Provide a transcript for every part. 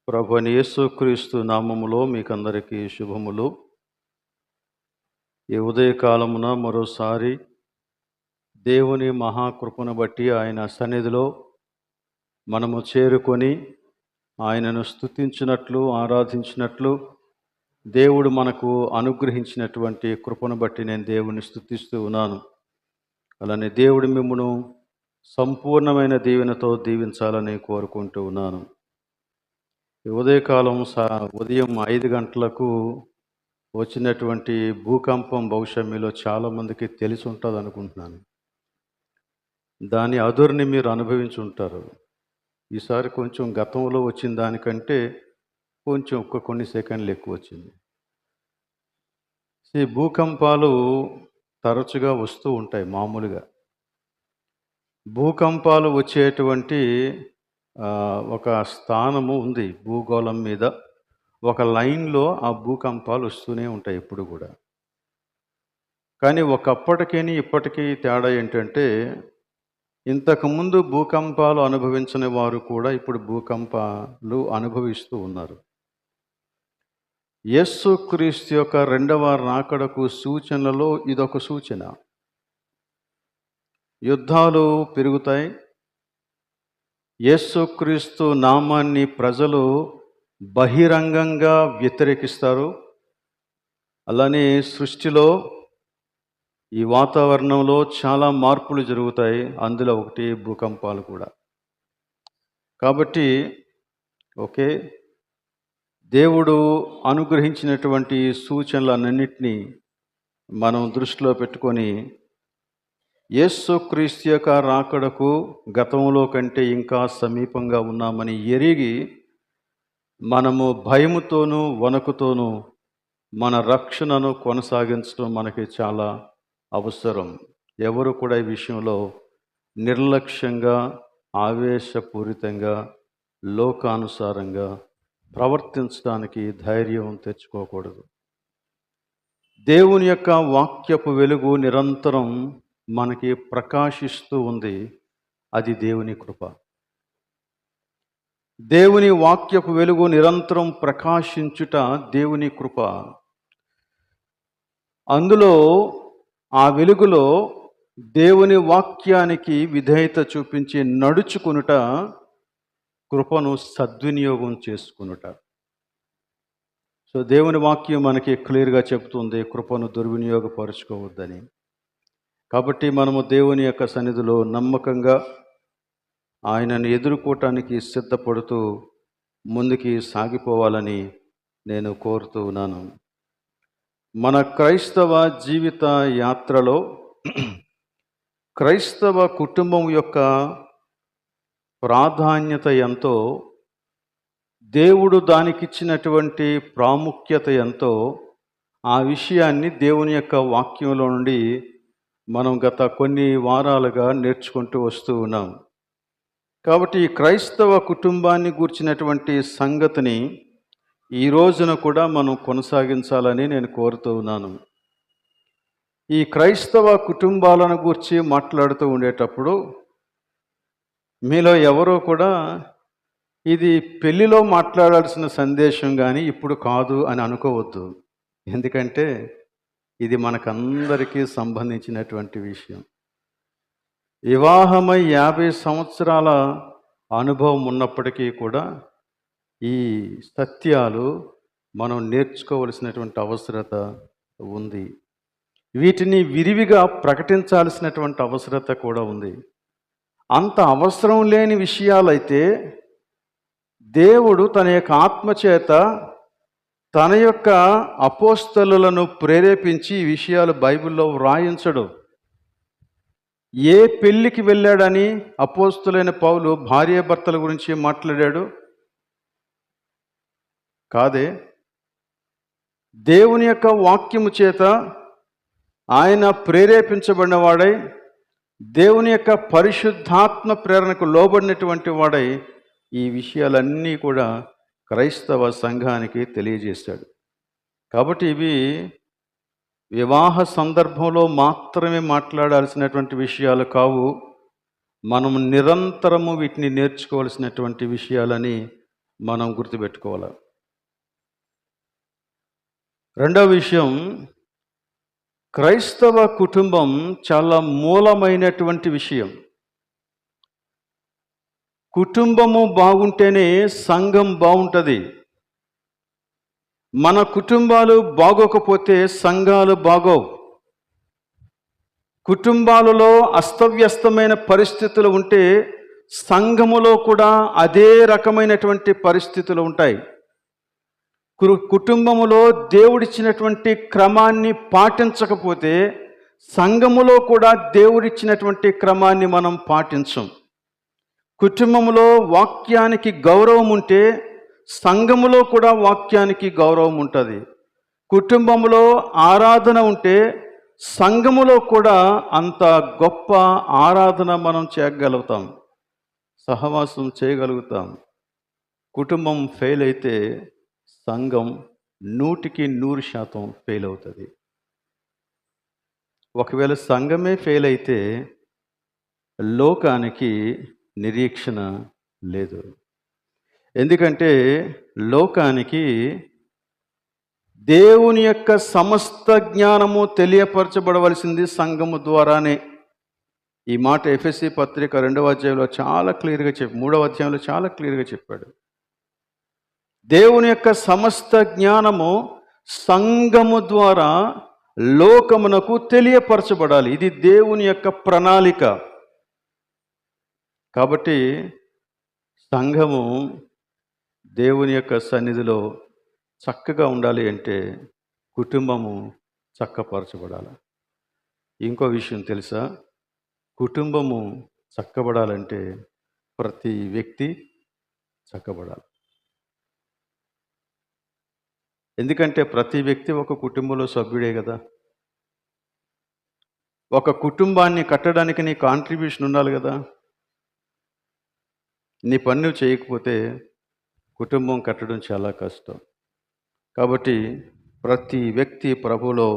ప్రభువైన యేసుక్రీస్తు నామములో మీకందరికీ శుభములు. ఈ ఉదయకాలమున మరోసారి దేవుని మహాకృపను బట్టి ఆయన సన్నిధిలో మనము చేరుకొని ఆయనను స్తుతించినట్లు, ఆరాధించినట్లు దేవుడు మనకు అనుగ్రహించినటువంటి కృపను బట్టి నేను దేవుని స్తుతిస్తూ ఉన్నాను. అలానే దేవుడు మిమ్మును సంపూర్ణమైన దీవెనతో దీవించాలని కోరుకుంటూ ఉన్నాను. ఈ ఉదయకాలం ఉదయం 5 గంటలకు వచ్చినటువంటి భూకంపం బహుశా మీలో చాలామందికి తెలిసి ఉంటుంది అనుకుంటున్నాను. దాని అదురుని మీరు అనుభవించి ఉంటారు. ఈసారి కొంచెం గతంలో వచ్చిన దానికంటే కొంచెం కొన్ని సెకండ్లు ఎక్కువ వచ్చింది. ఈ భూకంపాలు తరచుగా వస్తూ ఉంటాయి మామూలుగా. భూకంపాలు వచ్చేటువంటి ఒక స్థానము ఉంది భూగోళం మీద. ఒక లైన్లో ఆ భూకంపాలు వస్తూనే ఉంటాయి ఎప్పుడు కూడా. కానీ ఒకప్పటికీ ఇప్పటికీ తేడా ఏంటంటే, ఇంతకుముందు భూకంపాలు అనుభవించని వారు కూడా ఇప్పుడు భూకంపాలు అనుభవిస్తూ ఉన్నారు. యేసుక్రీస్తు యొక్క రెండవ రాకడకు సూచనలలో ఇదొక సూచన. యుద్ధాలు పెరుగుతాయి. యేసుక్రీస్తు నామాన్ని ప్రజలు బహిరంగంగా వ్యతిరేకిస్తారు. అలానే సృష్టిలో ఈ వాతావరణంలో చాలా మార్పులు జరుగుతాయి. అందులో ఒకటి భూకంపాలు కూడా. కాబట్టి దేవుడు అనుగ్రహించినటువంటి సూచనలన్నింటినీ మనం దృష్టిలో పెట్టుకొని యేసుక్రీస్తు యొక్క రాకడకు గతంలో కంటే ఇంకా సమీపంగా ఉన్నామని ఎరిగి మనము భయముతోనూ వణకుతోనూ మన రక్షణను కొనసాగించడం మనకి చాలా అవసరం. ఎవరు కూడా ఈ విషయంలో నిర్లక్ష్యంగా, ఆవేశపూరితంగా, లోకానుసారంగా ప్రవర్తించడానికి ధైర్యం తెచ్చుకోకూడదు. దేవుని యొక్క వాక్యపు వెలుగు నిరంతరం మనకి ప్రకాశిస్తూ ఉంది. అది దేవుని కృప. దేవుని వాక్యపు వెలుగు నిరంతరం ప్రకాశించుట దేవుని కృప. అందులో ఆ వెలుగులో దేవుని వాక్యానికి విధేయత చూపించి నడుచుకునుట, కృపను సద్వినియోగం చేసుకునుట. సో దేవుని వాక్యం మనకి క్లియర్గా చెప్తుంది కృపను దుర్వినియోగపరుచుకోవద్దని. కాబట్టి మనము దేవుని యొక్క సన్నిధిలో నమ్మకంగా ఆయనను ఎదుర్కోవటానికి సిద్ధపడుతూ ముందుకి సాగిపోవాలని నేను కోరుతూ ఉన్నాను. మన క్రైస్తవ జీవిత యాత్రలో క్రైస్తవ కుటుంబం యొక్క ప్రాధాన్యత ఎంతో, దేవుడు దానికిచ్చినటువంటి ప్రాముఖ్యత ఎంతో, ఆ విషయాన్ని దేవుని యొక్క వాక్యంలో నుండి మనం గత కొన్ని వారాలుగా నేర్చుకుంటూ వస్తూ ఉన్నాం. కాబట్టి ఈ క్రైస్తవ కుటుంబాన్ని గూర్చినటువంటి సంగతిని ఈ రోజున కూడా మనం కొనసాగించాలని నేను కోరుతూ ఉన్నాను. ఈ క్రైస్తవ కుటుంబాలను గూర్చి మాట్లాడుతూ ఉండేటప్పుడు మీలో ఎవరో కూడా ఇది పెళ్లిలో మాట్లాడాల్సిన సందేశం కానీ ఇప్పుడు కాదు అని అనుకోవద్దు. ఎందుకంటే ఇది మనకందరికీ సంబంధించినటువంటి విషయం. వివాహమై 50 సంవత్సరాల అనుభవం ఉన్నప్పటికీ కూడా ఈ సత్యాలు మనం నేర్చుకోవలసినటువంటి అవసరత ఉంది. వీటిని విరివిగా ప్రకటించాల్సినటువంటి అవసరత కూడా ఉంది. అంత అవసరం లేని విషయాలైతే దేవుడు తన యొక్క ఆత్మచేత తన యొక్క అపోస్తలులను ప్రేరేపించి ఈ విషయాలు బైబిల్లో వ్రాయించడు. ఏ పెళ్ళికి వెళ్ళాడని అపోస్తలైన పౌలు భార్యాభర్తల గురించి మాట్లాడాడు? కాదే. దేవుని యొక్క వాక్యము చేత ఆయన ప్రేరేపించబడిన వాడై, దేవుని యొక్క పరిశుద్ధాత్మ ప్రేరణకు లోబడినటువంటి వాడై ఈ విషయాలన్నీ కూడా క్రైస్తవ సంఘానికి తెలియజేశాడు. కాబట్టి ఇవి వివాహ సందర్భంలో మాత్రమే మాట్లాడాల్సినటువంటి విషయాలు కావు. మనం నిరంతరము వీటిని నేర్చుకోవాల్సినటువంటి విషయాలని మనం గుర్తుపెట్టుకోవాలి. రెండవ విషయం, క్రైస్తవ కుటుంబం చాలా మూలమైనటువంటి విషయం. కుటుంబము బాగుంటేనే సంఘం బాగుంటుంది. మన కుటుంబాలు బాగోకపోతే సంఘాలు బాగోవు. కుటుంబాలలో అస్తవ్యస్తమైన పరిస్థితులు ఉంటే సంఘములో కూడా అదే రకమైనటువంటి పరిస్థితులు ఉంటాయి. కుటుంబములో దేవుడిచ్చినటువంటి క్రమాన్ని పాటించకపోతే సంఘములో కూడా దేవుడిచ్చినటువంటి క్రమాన్ని మనం పాటించం. కుటుంబములో వాక్యానికి గౌరవం ఉంటే సంఘములో కూడా వాక్యానికి గౌరవం ఉంటుంది. కుటుంబంలో ఆరాధన ఉంటే సంఘములో కూడా అంత గొప్ప ఆరాధన మనం చేయగలుగుతాం, సహవాసం చేయగలుగుతాం. కుటుంబం ఫెయిల్ అయితే సంఘం 100% ఫెయిల్ అవుతుంది. ఒకవేళ సంఘమే ఫెయిల్ అయితే లోకానికి నిరీక్షణ లేదు. ఎందుకంటే లోకానికి దేవుని యొక్క సమస్త జ్ఞానము తెలియపరచబడవలసింది సంఘము ద్వారానే. ఈ మాట ఎఫెసీ పత్రిక 2వ అధ్యాయంలో చాలా క్లియర్గా 3వ అధ్యాయంలో చాలా క్లియర్గా చెప్పాడు. దేవుని యొక్క సమస్త జ్ఞానము సంఘము ద్వారా లోకమునకు తెలియపరచబడాలి. ఇది దేవుని యొక్క ప్రణాళిక. కాబట్టి సంఘము దేవుని యొక్క సన్నిధిలో చక్కగా ఉండాలి అంటే కుటుంబము చక్కపరచబడాలి. ఇంకో విషయం తెలుసా? కుటుంబము చక్కబడాలంటే ప్రతి వ్యక్తి చక్కబడాలి. ఎందుకంటే ప్రతి వ్యక్తి ఒక కుటుంబంలో సభ్యుడే కదా. ఒక కుటుంబాన్ని కట్టడానికి నీ కాంట్రిబ్యూషన్ ఉండాలి కదా. నీ పని చేయకపోతే కుటుంబం కట్టడం చాలా కష్టం. కాబట్టి ప్రతి వ్యక్తి ప్రభువులో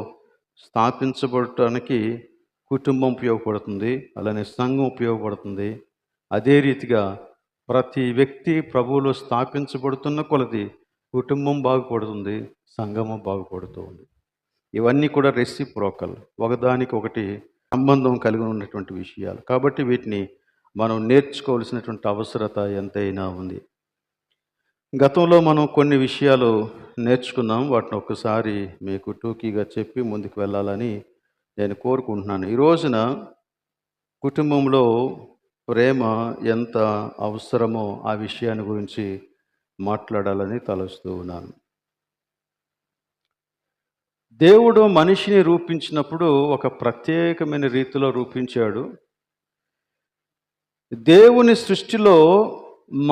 స్థాపించబడటానికి కుటుంబం ఉపయోగపడుతుంది, అలానే సంఘం ఉపయోగపడుతుంది. అదే రీతిగా ప్రతి వ్యక్తి ప్రభువులో స్థాపించబడుతున్న కొలది కుటుంబం బాగుపడుతుంది, సంఘము బాగుపడుతూ ఉంది. ఇవన్నీ కూడా రెసిప్రోకల్, ఒకదానికి ఒకటి సంబంధం కలిగి ఉన్నటువంటి విషయాలు. కాబట్టి వీటిని మనం నేర్చుకోవాల్సినటువంటి అవసరత ఎంతైనా ఉంది. గతంలో మనం కొన్ని విషయాలు నేర్చుకున్నాం. వాటిని ఒక్కసారి మీకు టూకీగా చెప్పి ముందుకు వెళ్ళాలని నేను కోరుకుంటున్నాను. ఈ రోజున కుటుంబంలో ప్రేమ ఎంత అవసరమో ఆ విషయాన్ని గురించి మాట్లాడాలని తలుస్తూ ఉన్నాను. దేవుడు మనిషిని రూపించినప్పుడు ఒక ప్రత్యేకమైన రీతిలో రూపించాడు. దేవుని సృష్టిలో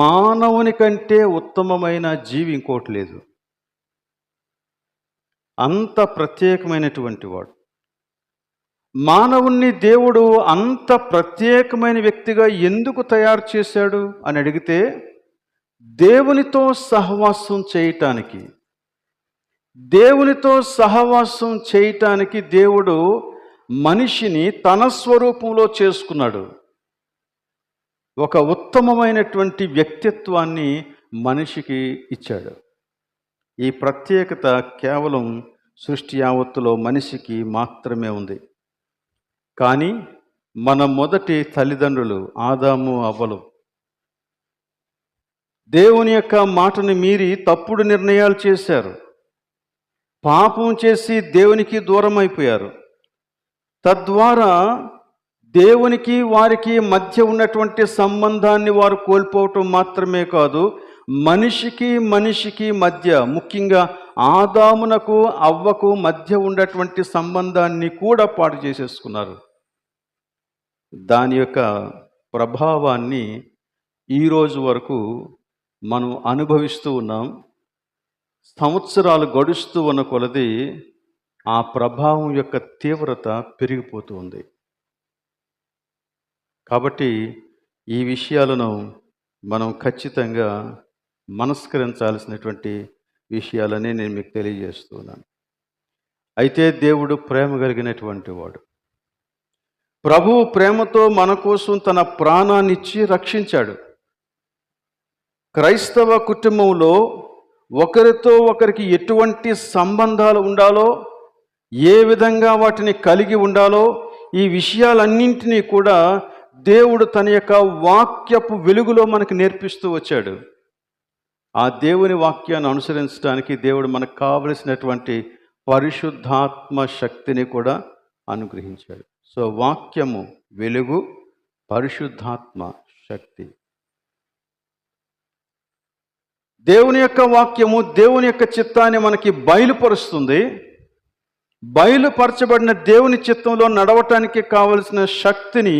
మానవుని కంటే ఉత్తమమైన జీవి ఇంకోటి లేదు. అంత ప్రత్యేకమైనటువంటి వాడు. మానవుణ్ణి దేవుడు అంత ప్రత్యేకమైన వ్యక్తిగా ఎందుకు తయారు చేశాడు అని అడిగితే, దేవునితో సహవాసం చేయటానికి. దేవునితో సహవాసం చేయటానికి దేవుడు మనిషిని తన స్వరూపంలో చేసుకున్నాడు. ఒక ఉత్తమమైనటువంటి వ్యక్తిత్వాన్ని మనిషికి ఇచ్చాడు. ఈ ప్రత్యేకత కేవలం సృష్టి యావత్తులో మనిషికి మాత్రమే ఉంది. కానీ మన మొదటి తల్లిదండ్రులు ఆదాము అవ్వలు దేవుని యొక్క మాటను మీరి తప్పుడు నిర్ణయాలు చేశారు. పాపం చేసి దేవునికి దూరం అయిపోయారు. తద్వారా దేవునికి వారికి మధ్య ఉన్నటువంటి సంబంధాన్ని వారు కోల్పోవటం మాత్రమే కాదు, మనిషికి మధ్య, ముఖ్యంగా ఆదామునకు అవ్వకు మధ్య ఉన్నటువంటి సంబంధాన్ని కూడా పాడు చేసేసుకున్నారు. దాని యొక్క ప్రభావాన్ని ఈరోజు వరకు మనం అనుభవిస్తూ ఉన్నాం. సంవత్సరాలు గడుస్తూ ఉన్న కొలది ఆ ప్రభావం యొక్క తీవ్రత పెరిగిపోతూ ఉంది. కాబట్టి ఈ విషయాలను మనం ఖచ్చితంగా మనస్కరించాల్సినటువంటి విషయాలని నేను మీకు తెలియజేస్తున్నాను. అయితే దేవుడు ప్రేమ కలిగినటువంటి వాడు. ప్రభువు ప్రేమతో మన కోసం తన ప్రాణాన్ని ఇచ్చి రక్షించాడు. క్రైస్తవ కుటుంబంలో ఒకరితో ఒకరికి ఎటువంటి సంబంధాలు ఉండాలో, ఏ విధంగా వాటిని కలిగి ఉండాలో, ఈ విషయాలన్నింటినీ కూడా దేవుడు తన యొక్క వాక్యపు వెలుగులో మనకు నేర్పిస్తూ వచ్చాడు. ఆ దేవుని వాక్యాన్ని అనుసరించడానికి దేవుడు మనకు కావలసినటువంటి పరిశుద్ధాత్మ శక్తిని కూడా అనుగ్రహించాడు. సో వాక్యము వెలుగు, పరిశుద్ధాత్మ శక్తి. దేవుని యొక్క వాక్యము దేవుని యొక్క చిత్తాన్ని మనకి బయలుపరుస్తుంది. బయలుపరచబడిన దేవుని చిత్తంలో నడవటానికి కావలసిన శక్తిని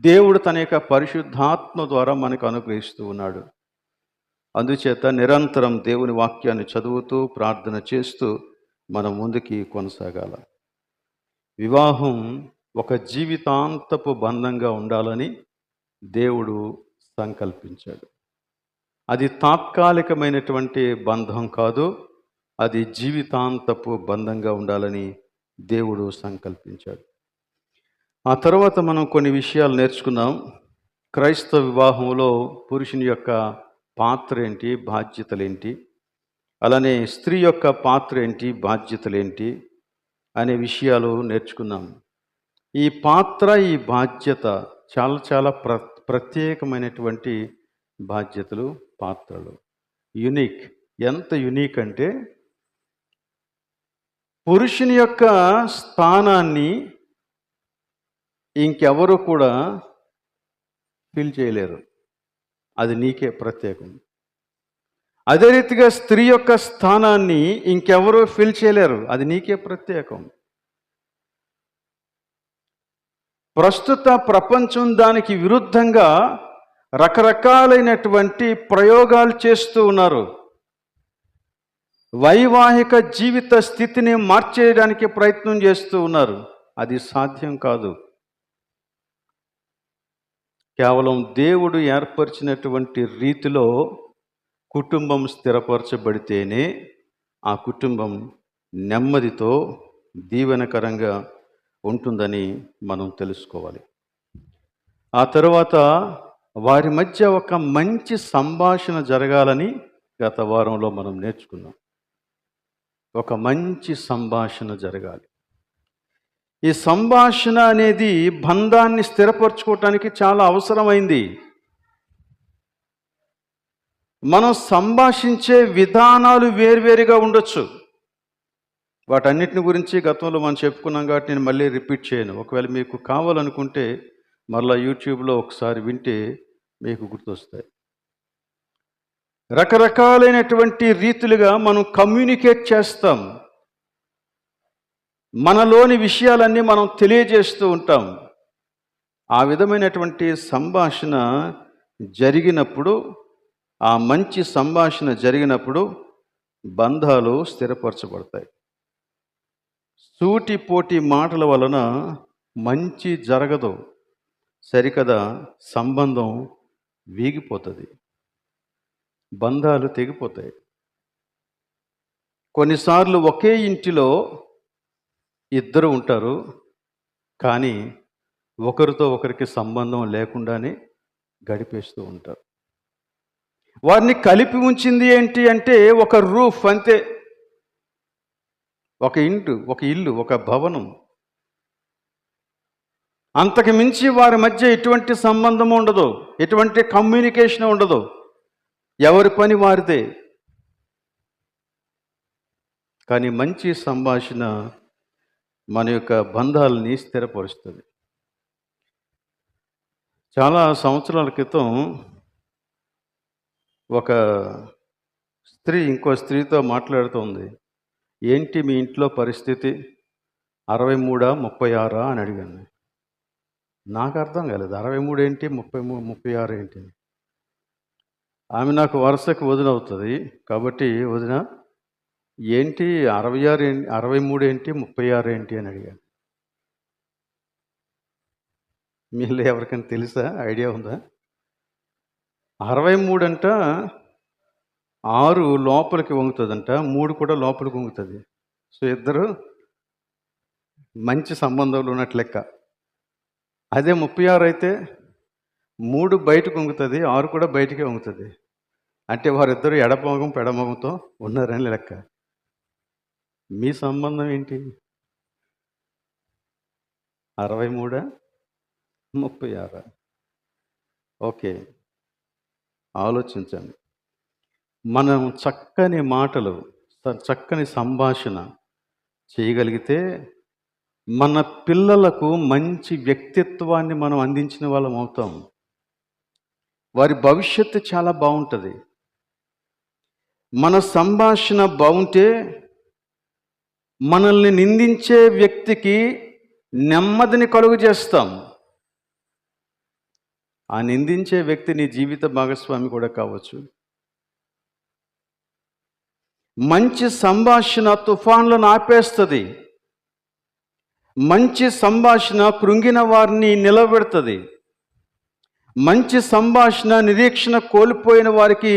దేవుడు తన యొక్క పరిశుద్ధాత్మ ద్వారా మనకు అనుగ్రహిస్తూ ఉన్నాడు. అందుచేత నిరంతరం దేవుని వాక్యాన్ని చదువుతూ ప్రార్థన చేస్తూ మనం ముందుకి కొనసాగాల. వివాహం ఒక జీవితాంతపు బంధంగా ఉండాలని దేవుడు సంకల్పించాడు. అది తాత్కాలికమైనటువంటి బంధం కాదు, అది జీవితాంతపు బంధంగా ఉండాలని దేవుడు సంకల్పించాడు. ఆ తర్వాత మనం కొన్ని విషయాలు నేర్చుకున్నాం. క్రైస్తవ వివాహంలో పురుషుని యొక్క పాత్ర ఏంటి, బాధ్యతలేంటి, అలానే స్త్రీ యొక్క పాత్ర ఏంటి, బాధ్యతలేంటి అనే విషయాలు నేర్చుకున్నాం. ఈ పాత్ర, ఈ బాధ్యత చాలా చాలా ప్రత్యేకమైనటువంటి బాధ్యతలు, పాత్రలు. యునిక్. ఎంత యునిక్ అంటే పురుషుని యొక్క స్థానాన్ని ఇంకెవరు కూడా ఫిల్ చేయలేరు. అది నీకే ప్రత్యేకం. అదే రీతిగా స్త్రీ యొక్క స్థానాన్ని ఇంకెవరు ఫిల్ చేయలేరు. అది నీకే ప్రత్యేకం. ప్రస్తుత ప్రపంచం దానికి విరుద్ధంగా రకరకాలైనటువంటి ప్రయోగాలు చేస్తూ ఉన్నారు. వైవాహిక జీవిత స్థితిని మార్చేయడానికి ప్రయత్నం చేస్తూ ఉన్నారు. అది సాధ్యం కాదు. కేవలం దేవుడు ఏర్పరిచినటువంటి రీతిలో కుటుంబం స్థిరపరచబడితేనే ఆ కుటుంబం నెమ్మదితో దీవెనకరంగా ఉంటుందని మనం తెలుసుకోవాలి. ఆ తర్వాత వారి మధ్య ఒక మంచి సంభాషణ జరగాలని గత వారంలో మనం నేర్చుకున్నాం. ఒక మంచి సంభాషణ జరగాలి. ఈ సంభాషణ అనేది బంధాన్ని స్థిరపరచుకోవటానికి చాలా అవసరమైంది. మనం సంభాషించే విధానాలు వేరువేరుగా ఉండొచ్చు. వాటన్నిటిని గురించి గతంలో మనం చెప్పుకున్నాం కాబట్టి నేను మళ్ళీ రిపీట్ చేయను. ఒకవేళ మీకు కావాలనుకుంటే మరలా యూట్యూబ్లో ఒకసారి వింటే మీకు గుర్తొస్తాయి. రకరకాలైనటువంటి రీతులుగా మనం కమ్యూనికేట్ చేస్తాం. మనలోని విషయాలన్నీ మనం తెలియజేస్తూ ఉంటాం. ఆ విధమైనటువంటి సంభాషణ జరిగినప్పుడు, ఆ మంచి సంభాషణ జరిగినప్పుడు బంధాలు స్థిరపరచబడతాయి. సూటిపోటి మాటల వలన మంచి జరగదు. సరికదా సంబంధం వీగిపోతుంది, బంధాలు తెగిపోతాయి. కొన్నిసార్లు ఒకే ఇంటిలో ఇద్దరు ఉంటారు, కానీ ఒకరితో ఒకరికి సంబంధం లేకుండానే గడిపేస్తూ ఉంటారు. వారిని కలిపి ఉంచింది ఏంటి అంటే ఒక రూఫ్ అంతే. ఒక ఇల్లు, ఒక భవనం. అంతకు మించి వారి మధ్య ఎటువంటి సంబంధం ఉండదు, ఎటువంటి కమ్యూనికేషన్ ఉండదు. ఎవరి పని వారిదే. కానీ మంచి సంభాషణ మన యొక్క బంధాలని స్థిరపరుస్తుంది. చాలా సంవత్సరాల క్రితం ఒక స్త్రీ ఇంకో స్త్రీతో మాట్లాడుతోంది. ఏంటి మీ ఇంట్లో పరిస్థితి, 63 36 అని అడిగాను. నాకు అర్థం కాలేదు. 63 ఏంటి, 36 ఏంటి. ఆమె నాకు వరుసకు వదిన అవుతుంది కాబట్టి, వదిన ఏంటి 66 ఏంటి, 63 ఏంటి, 36 ఏంటి అని అడిగాను. మీలో ఎవరికైనా తెలుసా, ఐడియా ఉందా? 63 అంట 6 లోపలికి వంగుతుందంట, 3 కూడా లోపలికి వంగుతుంది. సో ఇద్దరు మంచి సంబంధంలో ఉన్నట్లు లెక్క. అదే 36 అయితే 3 బయటకు వంగుతుంది, 6 కూడా బయటికే వంగుతుంది. అంటే వారిద్దరూ ఎడమొఖం పెడమొఖంతో ఉన్నారని లెక్క. మీ సంబంధం ఏంటి? 63 36 ఓకే. ఆలోచించండి. మనం చక్కని మాటలు, చక్కని సంభాషణ చేయగలిగితే మన పిల్లలకు మంచి వ్యక్తిత్వాన్ని మనం అందించిన వాళ్ళం అవుతాం. వారి భవిష్యత్తు చాలా బాగుంటుంది. మన సంభాషణ బాగుంటే మనల్ని నిందించే వ్యక్తికి నెమ్మదిని కలుగు చేస్తాం. ఆ నిందించే వ్యక్తి నీ జీవిత భాగస్వామి కూడా కావచ్చు. మంచి సంభాషణ తుఫాన్లను ఆపేస్తుంది. మంచి సంభాషణ కృంగిన వారిని నిలబెడుతుంది. మంచి సంభాషణ నిరీక్షణ కోల్పోయిన వారికి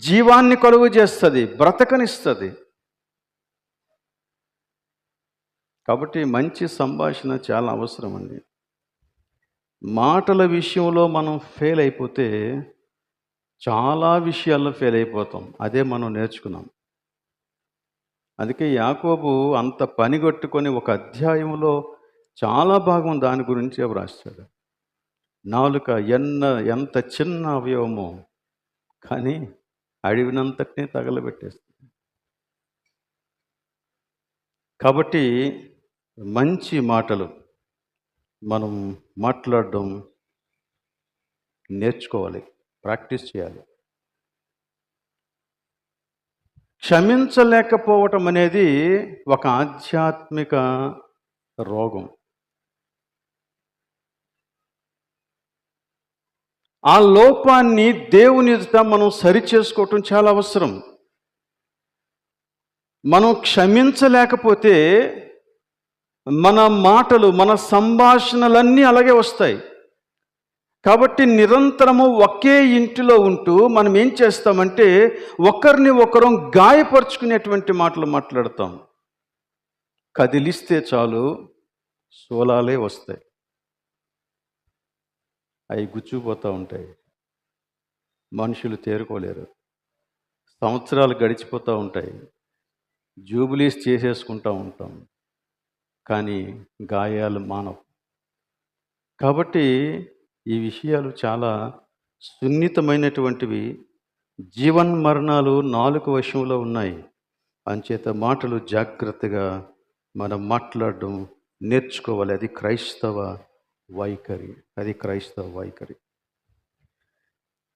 జీవాన్ని కలుగు చేస్తుంది, బ్రతకనిస్తుంది. కాబట్టి మంచి సంభాషణ చాలా అవసరం అండి. మాటల విషయంలో మనం ఫెయిల్ అయిపోతే చాలా విషయాల్లో ఫెయిల్ అయిపోతాం. అదే మనం నేర్చుకున్నాం. అందుకే యాకోబు అంత పనిగట్టుకొని ఒక అధ్యాయంలో చాలా భాగం దాని గురించి వ్రాస్తాడు. నాలుక ఎంత చిన్న అవయవమో కానీ అడవినంతటినీ తగలబెట్టేస్తుంది. కాబట్టి మంచి మాటలు మనం మాట్లాడడం నేర్చుకోవాలి, ప్రాక్టీస్ చేయాలి. క్షమించలేకపోవటం అనేది ఒక ఆధ్యాత్మిక రోగం. ఆ లోపాన్ని దేవుని ఎదుట మనం సరిచేసుకోవటం చాలా అవసరం. మనం క్షమించలేకపోతే మన మాటలు, మన సంభాషణలన్నీ అలాగే వస్తాయి. కాబట్టి నిరంతరము ఒకే ఇంటిలో ఉంటూ మనం ఏం చేస్తామంటే ఒకరిని ఒకరం గాయపరుచుకునేటువంటి మాటలు మాట్లాడతాం. కదిలిస్తే చాలు సోలాలే వస్తాయి, అవి గుచ్చుకుపోతూ ఉంటాయి. మనుషులు తేరుకోలేరు. సంవత్సరాలు గడిచిపోతూ ఉంటాయి, జూబిలీస్ చేసేసుకుంటూ ఉంటాం, కానీ గాయాలు మానవు. కాబట్టి ఈ విషయాలు చాలా సున్నితమైనటువంటివి. జీవన్మరణాలు నాలుక వశంలో ఉన్నాయి. అంచేత మాటలు జాగ్రత్తగా మనం మాట్లాడడం నేర్చుకోవాలి. అది క్రైస్తవ వైఖరి.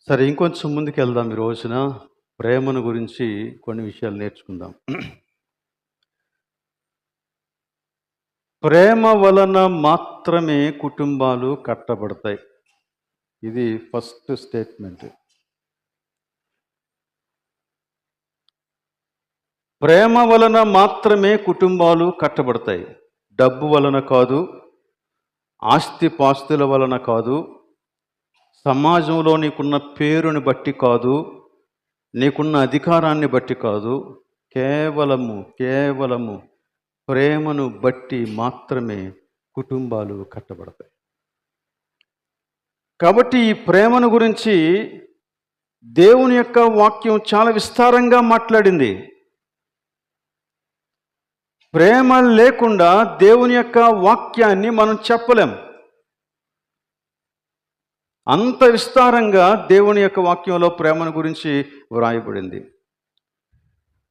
సరే, ఇంకొంచెం ముందుకు వెళ్దాం. ఈ రోజున ప్రేమను గురించి కొన్ని విషయాలు నేర్చుకుందాం. ప్రేమ వలన మాత్రమే కుటుంబాలు కట్టబడతాయి. ఇది ఫస్ట్ స్టేట్మెంట్. ప్రేమ వలన మాత్రమే కుటుంబాలు కట్టబడతాయి. డబ్బు వలన కాదు, ఆస్తిపాస్తుల వలన కాదు, సమాజంలో నీకున్న పేరుని బట్టి కాదు, నీకున్న అధికారాన్ని బట్టి కాదు. కేవలము ప్రేమను బట్టి మాత్రమే కుటుంబాలు కట్టబడతాయి. కాబట్టి ఈ ప్రేమను గురించి దేవుని యొక్క వాక్యం చాలా విస్తారంగా మాట్లాడింది. ప్రేమ లేకుండా దేవుని యొక్క వాక్యాన్ని మనం చెప్పలేం. అంత విస్తారంగా దేవుని యొక్క వాక్యంలో ప్రేమను గురించి వ్రాయబడింది.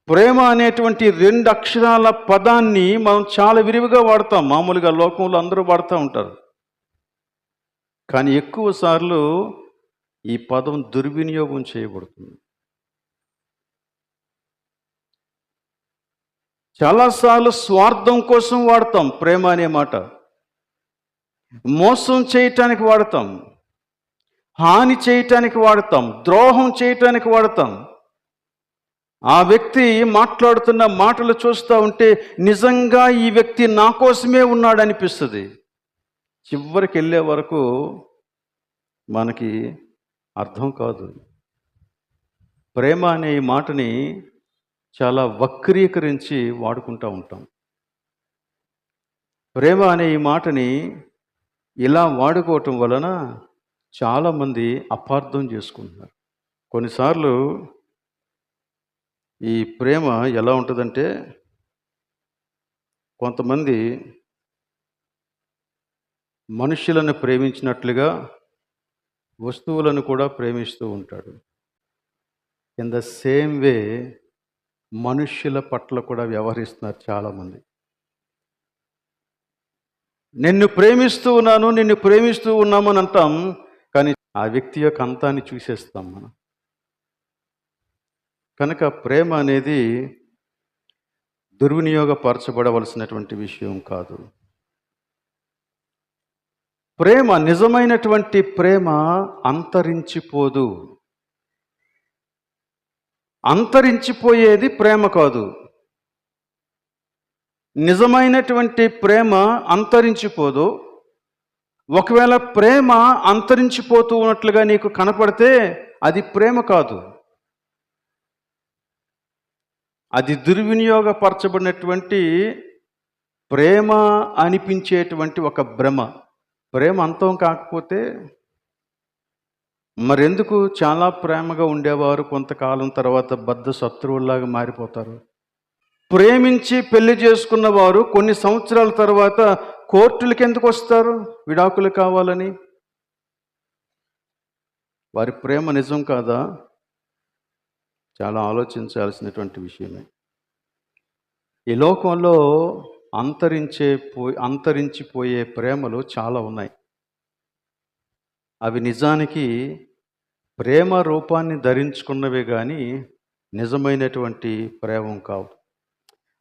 ప్రేమ అనేటువంటి 2 అక్షరాల పదాన్ని మనం చాలా విరివిగా వాడతాం. మామూలుగా లోకంలో అందరూ వాడుతూ ఉంటారు. కానీ ఎక్కువ సార్లు ఈ పదం దుర్వినియోగం చేయబడుతుంది. చాలాసార్లు స్వార్థం కోసం వాడతాం ప్రేమ అనే మాట. మోసం చేయటానికి వాడతాం, హాని చేయటానికి వాడతాం, ద్రోహం చేయటానికి వాడతాం. ఆ వ్యక్తి మాట్లాడుతున్న మాటలు చూస్తూ ఉంటే నిజంగా ఈ వ్యక్తి నా కోసమే ఉన్నాడు అనిపిస్తుంది. చివరికి వెళ్ళే వరకు మనకి అర్థం కాదు. ప్రేమ అనే ఈ మాటని చాలా వక్రీకరించి వాడుకుంటూ ఉంటాం. ప్రేమ అనే ఈ మాటని ఇలా వాడుకోవటం వలన చాలామంది అపార్థం చేసుకుంటున్నారు. కొన్నిసార్లు ఈ ప్రేమ ఎలా ఉంటుందంటే, కొంతమంది మనుషులను ప్రేమించినట్లుగా వస్తువులను కూడా ప్రేమిస్తూ ఉంటాడు. ఇన్ ద సేమ్ వే మనుష్యుల పట్ల కూడా వ్యవహరిస్తున్నారు చాలామంది. నిన్ను ప్రేమిస్తూ ఉన్నామని అంటాం, కానీ ఆ వ్యక్తి యొక్క అంతాన్ని చూసేస్తాం మనం. కనుక ప్రేమ అనేది దుర్వినియోగపరచబడవలసినటువంటి విషయం కాదు. ప్రేమ, నిజమైనటువంటి ప్రేమ అంతరించిపోదు. అంతరించిపోయేది ప్రేమ కాదు. నిజమైనటువంటి ప్రేమ అంతరించిపోదు. ఒకవేళ ప్రేమ అంతరించిపోతూ ఉన్నట్లుగా నీకు కనపడితే అది ప్రేమ కాదు. అది దుర్వినియోగపరచబడినటువంటి ప్రేమ అనిపించేటువంటి ఒక భ్రమ. ప్రేమ అంతం కాకపోతే మరెందుకు చాలా ప్రేమగా ఉండేవారు కొంతకాలం తర్వాత బద్ధ శత్రువుల్లాగా మారిపోతారు? ప్రేమించి పెళ్లి చేసుకున్న వారు కొన్ని సంవత్సరాల తర్వాత కోర్టులకి ఎందుకు వస్తారు? విడాకులు కావాలని. వారి ప్రేమ నిజం కాదా? చాలా ఆలోచించాల్సినటువంటి విషయమే. ఈ లోకంలో అంతరించిపోయే ప్రేమలు చాలా ఉన్నాయి. అవి నిజానికి ప్రేమ రూపాన్ని ధరించుకున్నవే కానీ నిజమైనటువంటి ప్రేమ కావు.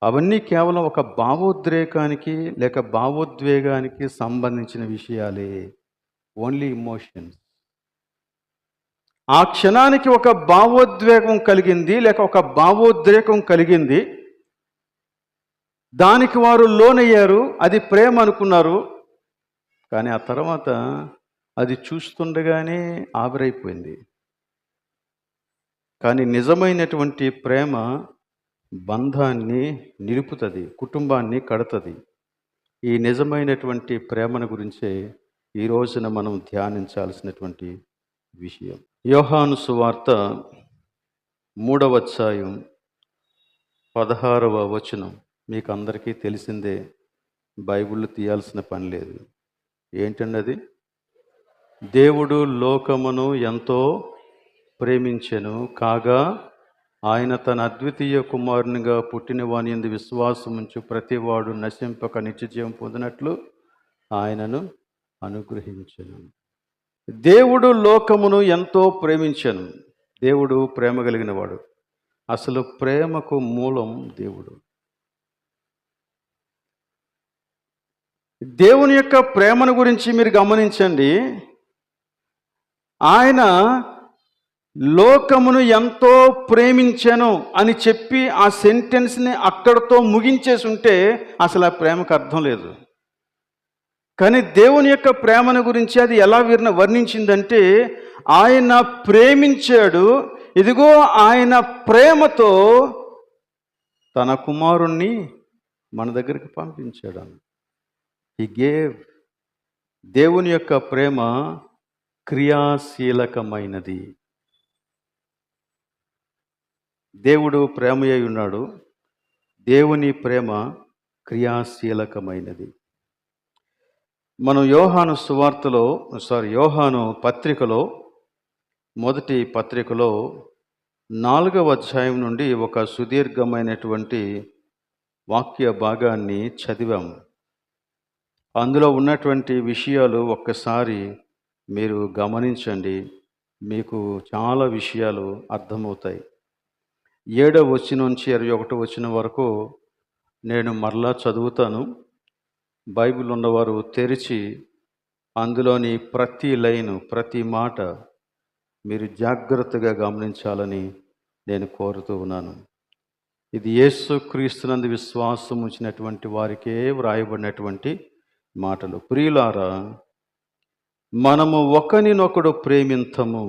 అవన్నీ కేవలం ఒక భావోద్రేకానికి లేక భావోద్వేగానికి సంబంధించిన విషయాలే. Only emotions. ఆ క్షణానికి ఒక భావోద్వేగం కలిగింది లేక ఒక భావోద్రేకం కలిగింది, దానికి వారు లోనయ్యారు, అది ప్రేమ అనుకున్నారు. కానీ ఆ తర్వాత అది చూస్తుండగానే ఆవిరైపోయింది. కానీ నిజమైనటువంటి ప్రేమ బంధాన్ని నిలుపుతుంది, కుటుంబాన్ని కడుతుంది. ఈ నిజమైనటువంటి ప్రేమను గురించే ఈ రోజున మనం ధ్యానించాల్సినటువంటి విషయం. యోహాను సువార్త 3వ అధ్యాయం 16వ వచనం మీకు అందరికీ తెలిసిందే, బైబిల్ తీయాల్సిన పని లేదు. ఏంటండి అది? దేవుడు లోకమును ఎంతో ప్రేమించెను, కాగా ఆయన తన అద్వితీయ కుమారునిగా పుట్టిన వాని యందు విశ్వాసముంచు ప్రతివాడు నశింపక నిత్యజీవం పొందినట్లు ఆయనను అనుగ్రహించెను. దేవుడు లోకమును ఎంతో ప్రేమించెను. దేవుడు ప్రేమ కలిగిన వాడు. అసలు ప్రేమకు మూలం దేవుడు. దేవుని యొక్క ప్రేమను గురించి మీరు గమనించండి. ఆయన లోకమును ఎంతో ప్రేమించెను అని చెప్పి ఆ సెంటెన్స్ని అక్కడితో ముగించేసి ఉంటే అసలు ఆ ప్రేమకు అర్థం లేదు. కానీ దేవుని యొక్క ప్రేమను గురించి అది ఎలా వర్ణించిందంటే, ఆయన ప్రేమించాడు, ఇదిగో ఆయన ప్రేమతో తన కుమారుణ్ణి మన దగ్గరికి పంపించాడు. హి గేవ్. దేవుని యొక్క ప్రేమ క్రియాశీలకమైనది. దేవుడు ప్రేమయ్య ఉన్నాడు. దేవుని ప్రేమ క్రియాశీలకమైనది. మనం యోహాను పత్రికలో, మొదటి పత్రికలో 4వ అధ్యాయం నుండి ఒక సుదీర్ఘమైనటువంటి వాక్య భాగాన్ని చదివాము. అందులో ఉన్నటువంటి విషయాలు ఒక్కసారి మీరు గమనించండి, మీకు చాలా విషయాలు అర్థమవుతాయి. 7వ వచనం నుంచి 21వ వచనం వరకు నేను మరలా చదువుతాను. బైబిల్ ఉన్నవారు తెరిచి అందులోని ప్రతి లైను, ప్రతి మాట మీరు జాగ్రత్తగా గమనించాలని నేను కోరుతూ ఉన్నాను. ఇది యేసుక్రీస్తునందు విశ్వాసం ఉంచినటువంటి వారికే వ్రాయబడినటువంటి మాటలు. ప్రియులారా, మనము ఒకరినొకడు ప్రేమింతము.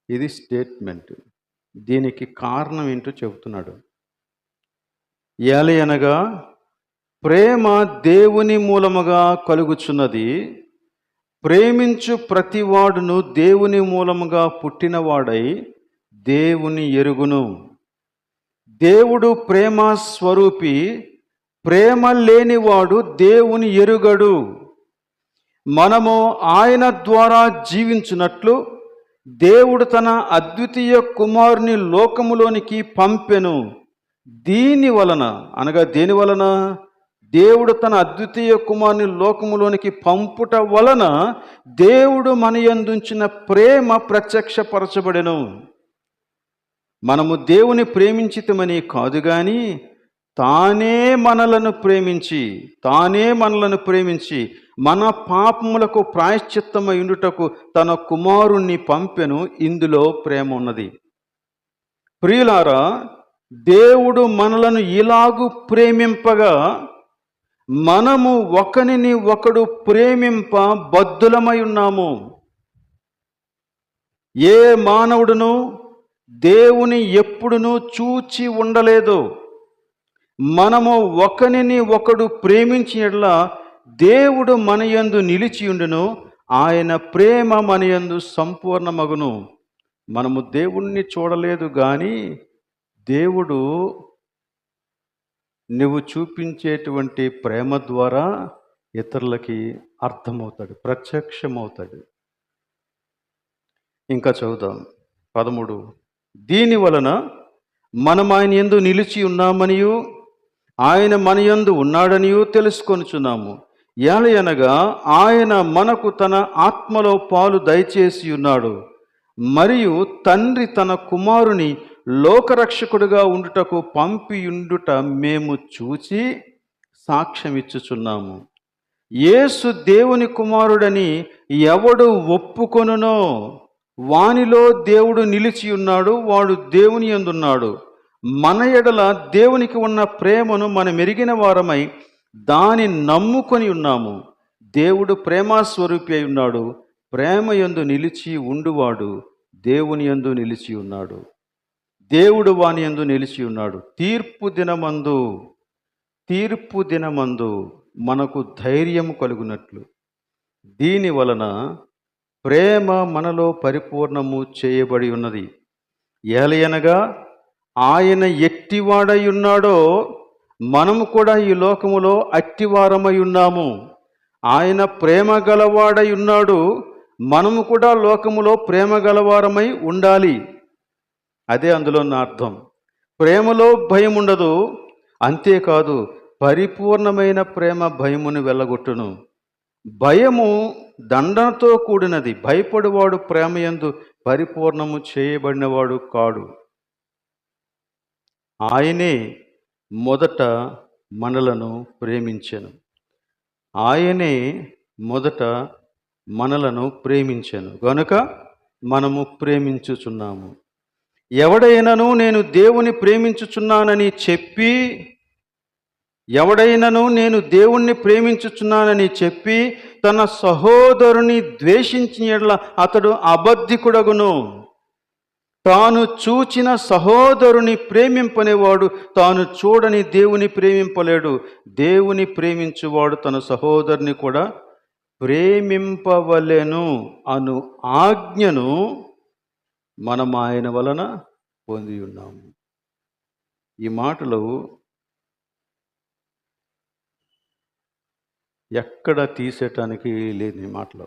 ఇది స్టేట్మెంట్. దీనికి కారణం ఏంటో చెబుతున్నాడు. ఏలయనగా ప్రేమ దేవుని మూలముగా కలుగుచున్నది, ప్రేమించు ప్రతివాడును దేవుని మూలముగా పుట్టినవాడై దేవుని ఎరుగును. దేవుడు ప్రేమ స్వరూపి, ప్రేమ లేనివాడు దేవుని ఎరుగడు. మనము ఆయన ద్వారా జీవించున్నట్లు దేవుడు తన అద్వితీయ కుమారుని లోకములోనికి పంపెను. దీని వలన అనగా దేని వలన? దేవుడు తన అద్వితీయ కుమారుని లోకములోనికి పంపుట వలన దేవుడు మన యందుంచిన ప్రేమ ప్రత్యక్షపరచబడెను. మనము దేవుని ప్రేమించితమని కాదు గాని తానే మనలను ప్రేమించి మన పాపములకు ప్రాయశ్చిత్తమై ఉండుటకు తన కుమారుణ్ణి పంపెను. ఇందులో ప్రేమ ఉన్నది. ప్రియులారా, దేవుడు మనలను ఇలాగు ప్రేమింపగా మనము ఒకనిని ఒకడు ప్రేమింప బద్ధులమై ఉన్నాము. ఏ మానవుడును దేవుని ఎప్పుడునూ చూచి ఉండలేదు. మనము ఒకనిని ఒకడు ప్రేమించిన యెడల దేవుడు మన యందు నిలిచియుండును, ఆయన ప్రేమ మన యందు సంపూర్ణమగును. మనము దేవుణ్ణి చూడలేదు కానీ దేవుడు నువ్వు చూపించేటువంటి ప్రేమ ద్వారా ఇతరులకి అర్థమవుతాడు, ప్రత్యక్షమవుతాడు. ఇంకా చదువుదాం 13. దీని వలన మనం ఆయన యందు నిలిచి ఉన్నామనియు ఆయన మన యందు ఉన్నాడనియు తెలుసుకొనుచున్నాము. ఏలయనగా ఆయన మనకు తన ఆత్మలో పాలు దయచేసి ఉన్నాడు. మరియు తండ్రి తన కుమారుని లోకరక్షకుడుగా ఉండుటకు పంపియుండుట మేము చూచి సాక్ష్యమిచ్చుచున్నాము. యేసు దేవుని కుమారుడని ఎవడు ఒప్పుకొనునో వానిలో దేవుడు నిలిచి ఉన్నాడు, వాడు దేవుని యందున్నాడు. మన ఎడల దేవునికి ఉన్న ప్రేమను మనం ఎరిగిన వారమై దాని నమ్ముకొని ఉన్నాము. దేవుడు ప్రేమస్వరూపి అయి ఉన్నాడు. ప్రేమ యందు నిలిచి ఉండువాడు దేవుని యందు నిలిచి ఉన్నాడు, దేవుడు వాని యందు నిలిచి ఉన్నాడు. తీర్పు దినమందు మనకు ధైర్యం కలుగునట్లు దీని వలన ప్రేమ మనలో పరిపూర్ణము చేయబడి ఉన్నది. ఏలయనగా ఆయన ఎట్టివాడై ఉన్నాడో మనము కూడా ఈ లోకములో అట్టివారమై ఉన్నాము. ఆయన ప్రేమ గలవాడై ఉన్నాడు, మనము కూడా లోకములో ప్రేమ గలవారమై ఉండాలి. అదే అందులో నా అర్థం. ప్రేమలో భయం ఉండదు, అంతేకాదు పరిపూర్ణమైన ప్రేమ భయమును వెళ్ళగొట్టును. భయము దండనతో కూడినది. భయపడువాడు ప్రేమయందు పరిపూర్ణము చేయబడినవాడు కాడు. ఆయనే మొదట మనలను ప్రేమించెను గనుక మనము ప్రేమించుచున్నాము. ఎవడైనను నేను దేవుని ప్రేమించుచున్నానని చెప్పి తన సహోదరుని ద్వేషించిన యెడల అతడు అబద్ధికుడగును. తాను చూచిన సహోదరుని ప్రేమింపనేవాడు తాను చూడని దేవుని ప్రేమింపలేడు. దేవుని ప్రేమించువాడు తన సహోదరుని కూడా ప్రేమింపవలెను అను ఆజ్ఞను మనం ఆయన వలన పొంది ఉన్నాము. ఈ మాటలు ఎక్కడ తీసేయటానికి లేదు. ఈ మాటలు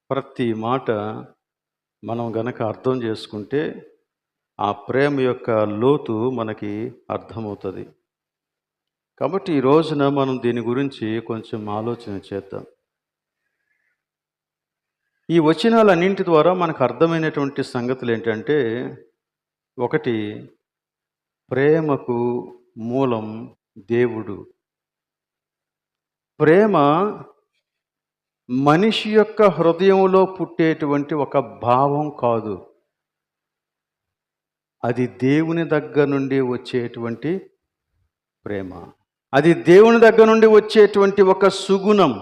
ప్రతి మాట మనం గనక అర్థం చేసుకుంటే ఆ ప్రేమ యొక్క లోతు మనకి అర్థమవుతుంది. కాబట్టి ఈ రోజున మనం దీని గురించి కొంచెం ఆలోచన చేద్దాం. ఈ వచనాలన్నింటి ద్వారా మనకు అర్థమైనటువంటి సంగతులు ఏంటంటే, ఒకటి, ప్రేమకు మూలం దేవుడు. ప్రేమ మనిషి యొక్క హృదయంలో పుట్టేటువంటి ఒక భావం కాదు, అది దేవుని దగ్గర నుండి వచ్చేటువంటి ప్రేమ. అది దేవుని దగ్గర నుండి వచ్చేటువంటి ఒక సుగుణం.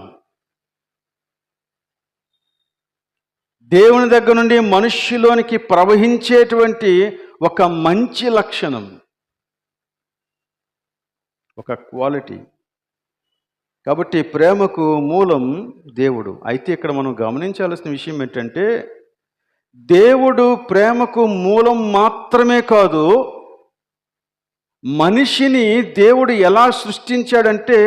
దేవుని దగ్గర నుండి మనుష్యులోనికి ప్రవహించేటువంటి ఒక మంచి లక్షణం, ఒక క్వాలిటీ. కాబట్టి ప్రేమకు మూలం దేవుడు. అయితే ఇక్కడ మనం గమనించాల్సిన విషయం ఏంటంటే, దేవుడు ప్రేమకు మూలం మాత్రమే కాదు, మనిషిని దేవుడు ఎలా సృష్టించాడంటే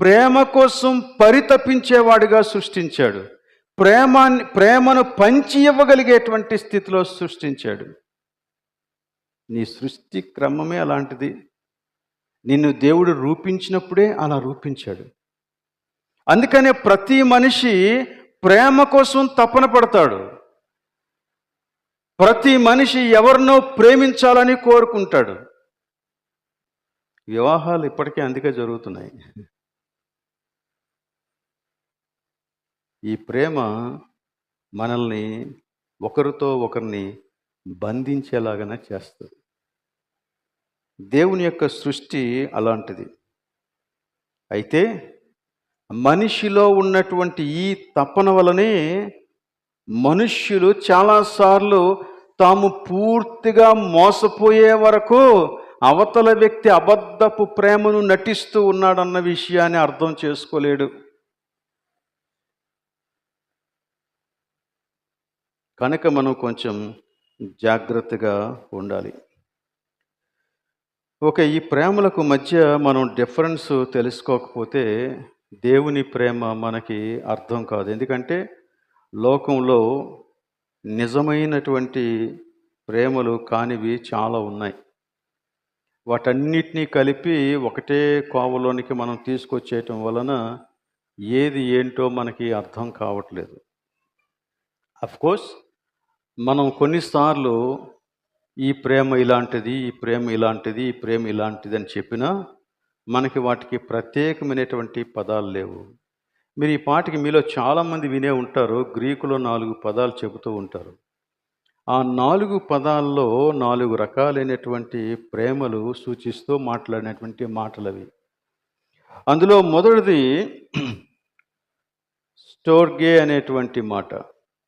ప్రేమ కోసం పరితపించేవాడిగా సృష్టించాడు. ప్రేమను పంచి ఇవ్వగలిగేటువంటి స్థితిలో సృష్టించాడు. నీ సృష్టి క్రమమే అలాంటిది. నిన్ను దేవుడు రూపించినప్పుడే అలా రూపించాడు. అందుకనే ప్రతి మనిషి ప్రేమ కోసం తపన పడతాడు. ప్రతి మనిషి ఎవరినో ప్రేమించాలని కోరుకుంటాడు. వివాహాలు ఇప్పటికే అందుకే జరుగుతున్నాయి. ఈ ప్రేమ మనల్ని ఒకరితో ఒకరిని బంధించేలాగానే చేస్తుంది. దేవుని యొక్క సృష్టి అలాంటిది. అయితే మనిషిలో ఉన్నటువంటి ఈ తపన వలనే మనుష్యులు చాలాసార్లు తాము పూర్తిగా మోసపోయే వరకు అవతల వ్యక్తి అబద్ధపు ప్రేమను నటిస్తూ ఉన్నాడన్న విషయాన్ని అర్థం చేసుకోలేడు. కనుక మనం కొంచెం జాగ్రత్తగా ఉండాలి. ఈ ప్రేమలకు మధ్య మనం డిఫరెన్స్ తెలుసుకోకపోతే దేవుని ప్రేమ మనకి అర్థం కాదు. ఎందుకంటే లోకంలో నిజమైనటువంటి ప్రేమలు కానివి చాలా ఉన్నాయి. వాటన్నిటినీ కలిపి ఒకటే కోవలోనికి మనం తీసుకొచ్చేయటం వలన ఏది ఏంటో మనకి అర్థం కావట్లేదు. అఫ్కోర్స్ మనం కొన్నిసార్లు ఈ ప్రేమ ఇలాంటిది, ఈ ప్రేమ ఇలాంటిది, ఈ ప్రేమ ఇలాంటిది అని చెప్పినా మనకి వాటికి ప్రత్యేకమైనటువంటి పదాలు లేవు. మీరు ఈ పాటికి మీలో చాలామంది వినే ఉంటారు, గ్రీకులో 4 పదాలు చెబుతూ ఉంటారు. ఆ 4 పదాల్లో 4 రకాలైనటువంటి ప్రేమలు సూచిస్తూ మాట్లాడినటువంటి మాటలవి. అందులో మొదటిది స్టోర్గే అనేటువంటి మాట.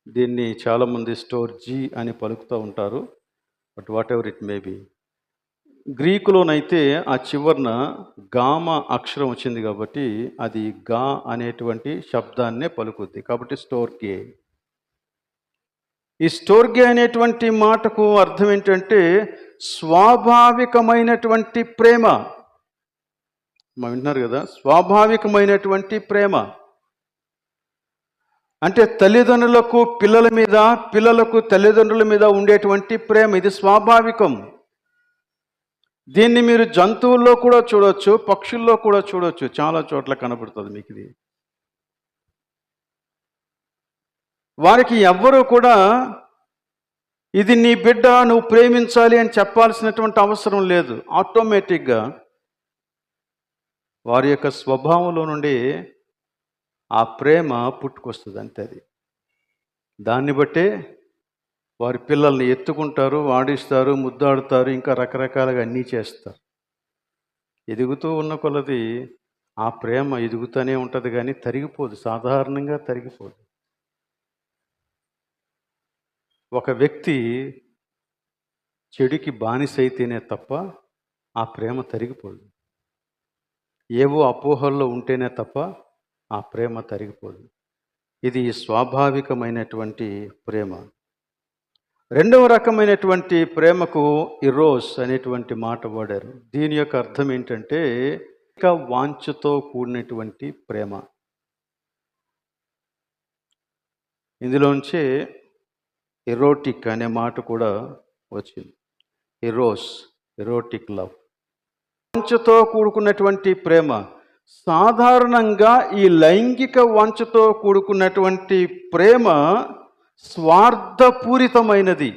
దీన్ని చాలామంది స్టోర్జీ అని పలుకుతూ ఉంటారు. But whatever it may be. గ్రీకులోనైతే ఆ చివరన గామ అక్షరం వచ్చింది కాబట్టి అది గా అనేటువంటి శబ్దాన్నే పలుకుద్ది. కాబట్టి స్టోర్గే. ఈ స్టోర్గే అనేటువంటి మాటకు అర్థం ఏంటంటే స్వాభావికమైనటువంటి ప్రేమ. మనం వింటున్నారు కదా, స్వాభావికమైనటువంటి ప్రేమ అంటే తల్లిదండ్రులకు పిల్లల మీద, పిల్లలకు తల్లిదండ్రుల మీద ఉండేటువంటి ప్రేమ. ఇది స్వాభావికం. దీన్ని మీరు జంతువుల్లో కూడా చూడవచ్చు, పక్షుల్లో కూడా చూడవచ్చు. చాలా చోట్ల కనబడుతుంది మీకు ఇది. వారికి ఎవ్వరూ కూడా ఇది నీ బిడ్డ, నువ్వు ప్రేమించాలి అని చెప్పాల్సినటువంటి అవసరం లేదు. ఆటోమేటిక్గా వారి యొక్క స్వభావంలో నుండి ఆ ప్రేమ పుట్టుకొస్తుంది. అంతే. అది దాన్ని బట్టే వారి పిల్లల్ని ఎత్తుకుంటారు, వాడిస్తారు, ముద్దాడుతారు, ఇంకా రకరకాలుగా అన్నీ చేస్తారు. ఎదుగుతూ ఉన్న కొలది ఆ ప్రేమ ఎదుగుతూనే ఉంటుంది, కానీ తరిగిపోదు. సాధారణంగా తరిగిపోదు. ఒక వ్యక్తి చెడుకి బానిసైతేనే తప్ప ఆ ప్రేమ తరిగిపోదు. ఏవో అపోహల్లో ఉంటేనే తప్ప ఆ ప్రేమ తరిగిపోదు. ఇది స్వాభావికమైనటువంటి ప్రేమ. రెండవ రకమైనటువంటి ప్రేమకు ఇరోస్ అనేటువంటి మాట వాడారు. దీని యొక్క అర్థం ఏంటంటే వాంఛతో కూడినటువంటి ప్రేమ. ఇందులోంచే ఎరోటిక్ అనే మాట కూడా వచ్చింది. Eros, erotic love. వాంఛతో కూడుకున్నటువంటి ప్రేమ. సాధారణంగా ఈ లైంగిక వాంఛతో కూడుకున్నటువంటి ప్రేమ స్వార్థపూరితమైనది.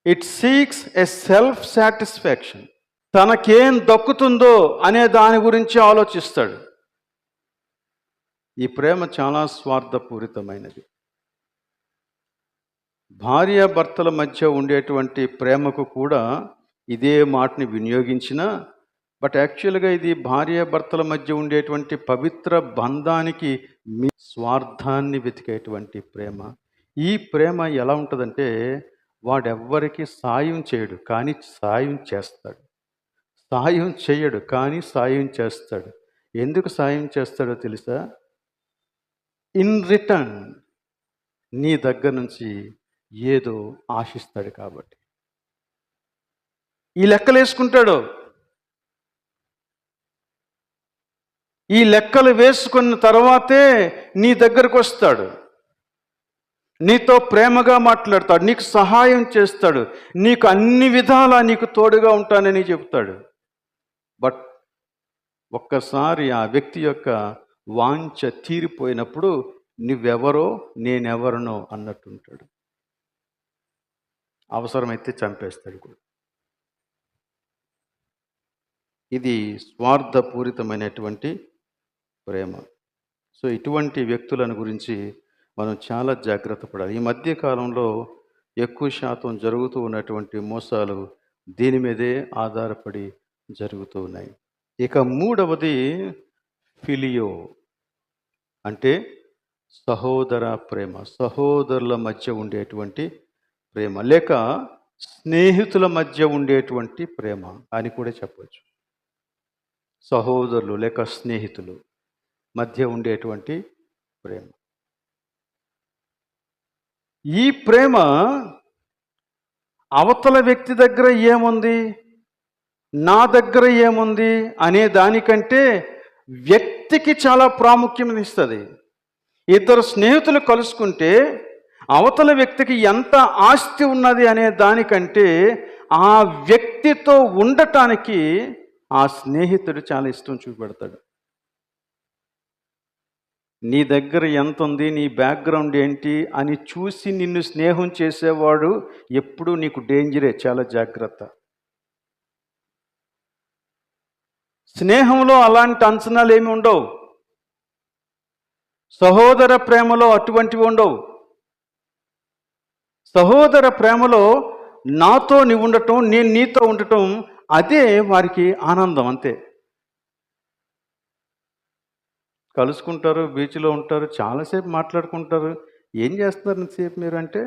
It seeks a self satisfaction. తనకేం దక్కుతుందో అనే దాని గురించి ఆలోచిస్తాడు. ఈ ప్రేమ చాలా స్వార్థపూరితమైనది. భార్యాభర్తల మధ్య ఉండేటువంటి ప్రేమకు కూడా ఇదే మాటని వినియోగించిన, బట్ యాక్చువల్గా ఇది భార్యాభర్తల మధ్య ఉండేటువంటి పవిత్ర బంధానికి స్వార్థాన్ని వెతికేటువంటి ప్రేమ. ఈ ప్రేమ ఎలా ఉంటుందంటే వాడెవ్వరికి సాయం చేయడు, కానీ సాయం చేస్తాడు. సాయం చేయడు, కానీ సాయం చేస్తాడు. ఎందుకు సాయం చేస్తాడో తెలుసా? ఇన్ రిటర్న్ నీ దగ్గర నుంచి ఏదో ఆశిస్తాడు కాబట్టి. ఈ లెక్కలు వేసుకుంటాడు. ఈ లెక్కలు వేసుకున్న తర్వాతే నీ దగ్గరకు వస్తాడు. నీతో ప్రేమగా మాట్లాడతాడు, నీకు సహాయం చేస్తాడు, నీకు అన్ని విధాలా నీకు తోడుగా ఉంటానని చెప్తాడు. బట్ ఒక్కసారి ఆ వ్యక్తి యొక్క వాంఛ తీరిపోయినప్పుడు నువ్వెవరో నేనెవరనో అన్నట్టుంటాడు. అవసరమైతే చంపేస్తాడు కూడా. ఇది స్వార్థపూరితమైనటువంటి ప్రేమ. సో ఇటువంటి వ్యక్తులను గురించి మనం చాలా జాగ్రత్త పడాలి. ఈ మధ్య కాలంలో ఎక్కువ శాతం జరుగుతూ ఉన్నటువంటి మోసాలు దీని మీదే ఆధారపడి జరుగుతూ ఉన్నాయి. ఇక మూడవది ఫిలియో, అంటే సహోదర ప్రేమ, సహోదరుల మధ్య ఉండేటువంటి ప్రేమ, లేక స్నేహితుల మధ్య ఉండేటువంటి ప్రేమ అని కూడా చెప్పవచ్చు. సహోదరులు లేక స్నేహితులు మధ్య ఉండేటువంటి ప్రేమ. ఈ ప్రేమ అవతల వ్యక్తి దగ్గర ఏముంది, నా దగ్గర ఏముంది అనే దానికంటే వ్యక్తికి చాలా ప్రాముఖ్యం ఇస్తుంది. ఇద్దరు స్నేహితులు కలుసుకుంటే అవతల వ్యక్తికి ఎంత ఆస్తి ఉన్నది అనే దానికంటే ఆ వ్యక్తితో ఉండటానికి ఆ స్నేహితుడు చాలా ఇష్టం చూపెడతాడు. నీ దగ్గర ఎంత ఉంది, నీ బ్యాక్గ్రౌండ్ ఏంటి అని చూసి నిన్ను స్నేహం చేసేవాడు ఎప్పుడూ నీకు డేంజరే, చాలా జాగ్రత్త. స్నేహంలో అలాంటి అంచనాలు ఏమి ఉండవు. సహోదర ప్రేమలో అటువంటివి ఉండవు. సహోదర ప్రేమలో నాతో నీవు ఉండటం, నేను నీతో ఉండటం, అదే వారికి ఆనందం, అంతే. కలుసుకుంటారు, బీచ్లో ఉంటారు, చాలాసేపు మాట్లాడుకుంటారు. ఏం చేస్తున్నారు ఇంతసేపు మీరు అంటే,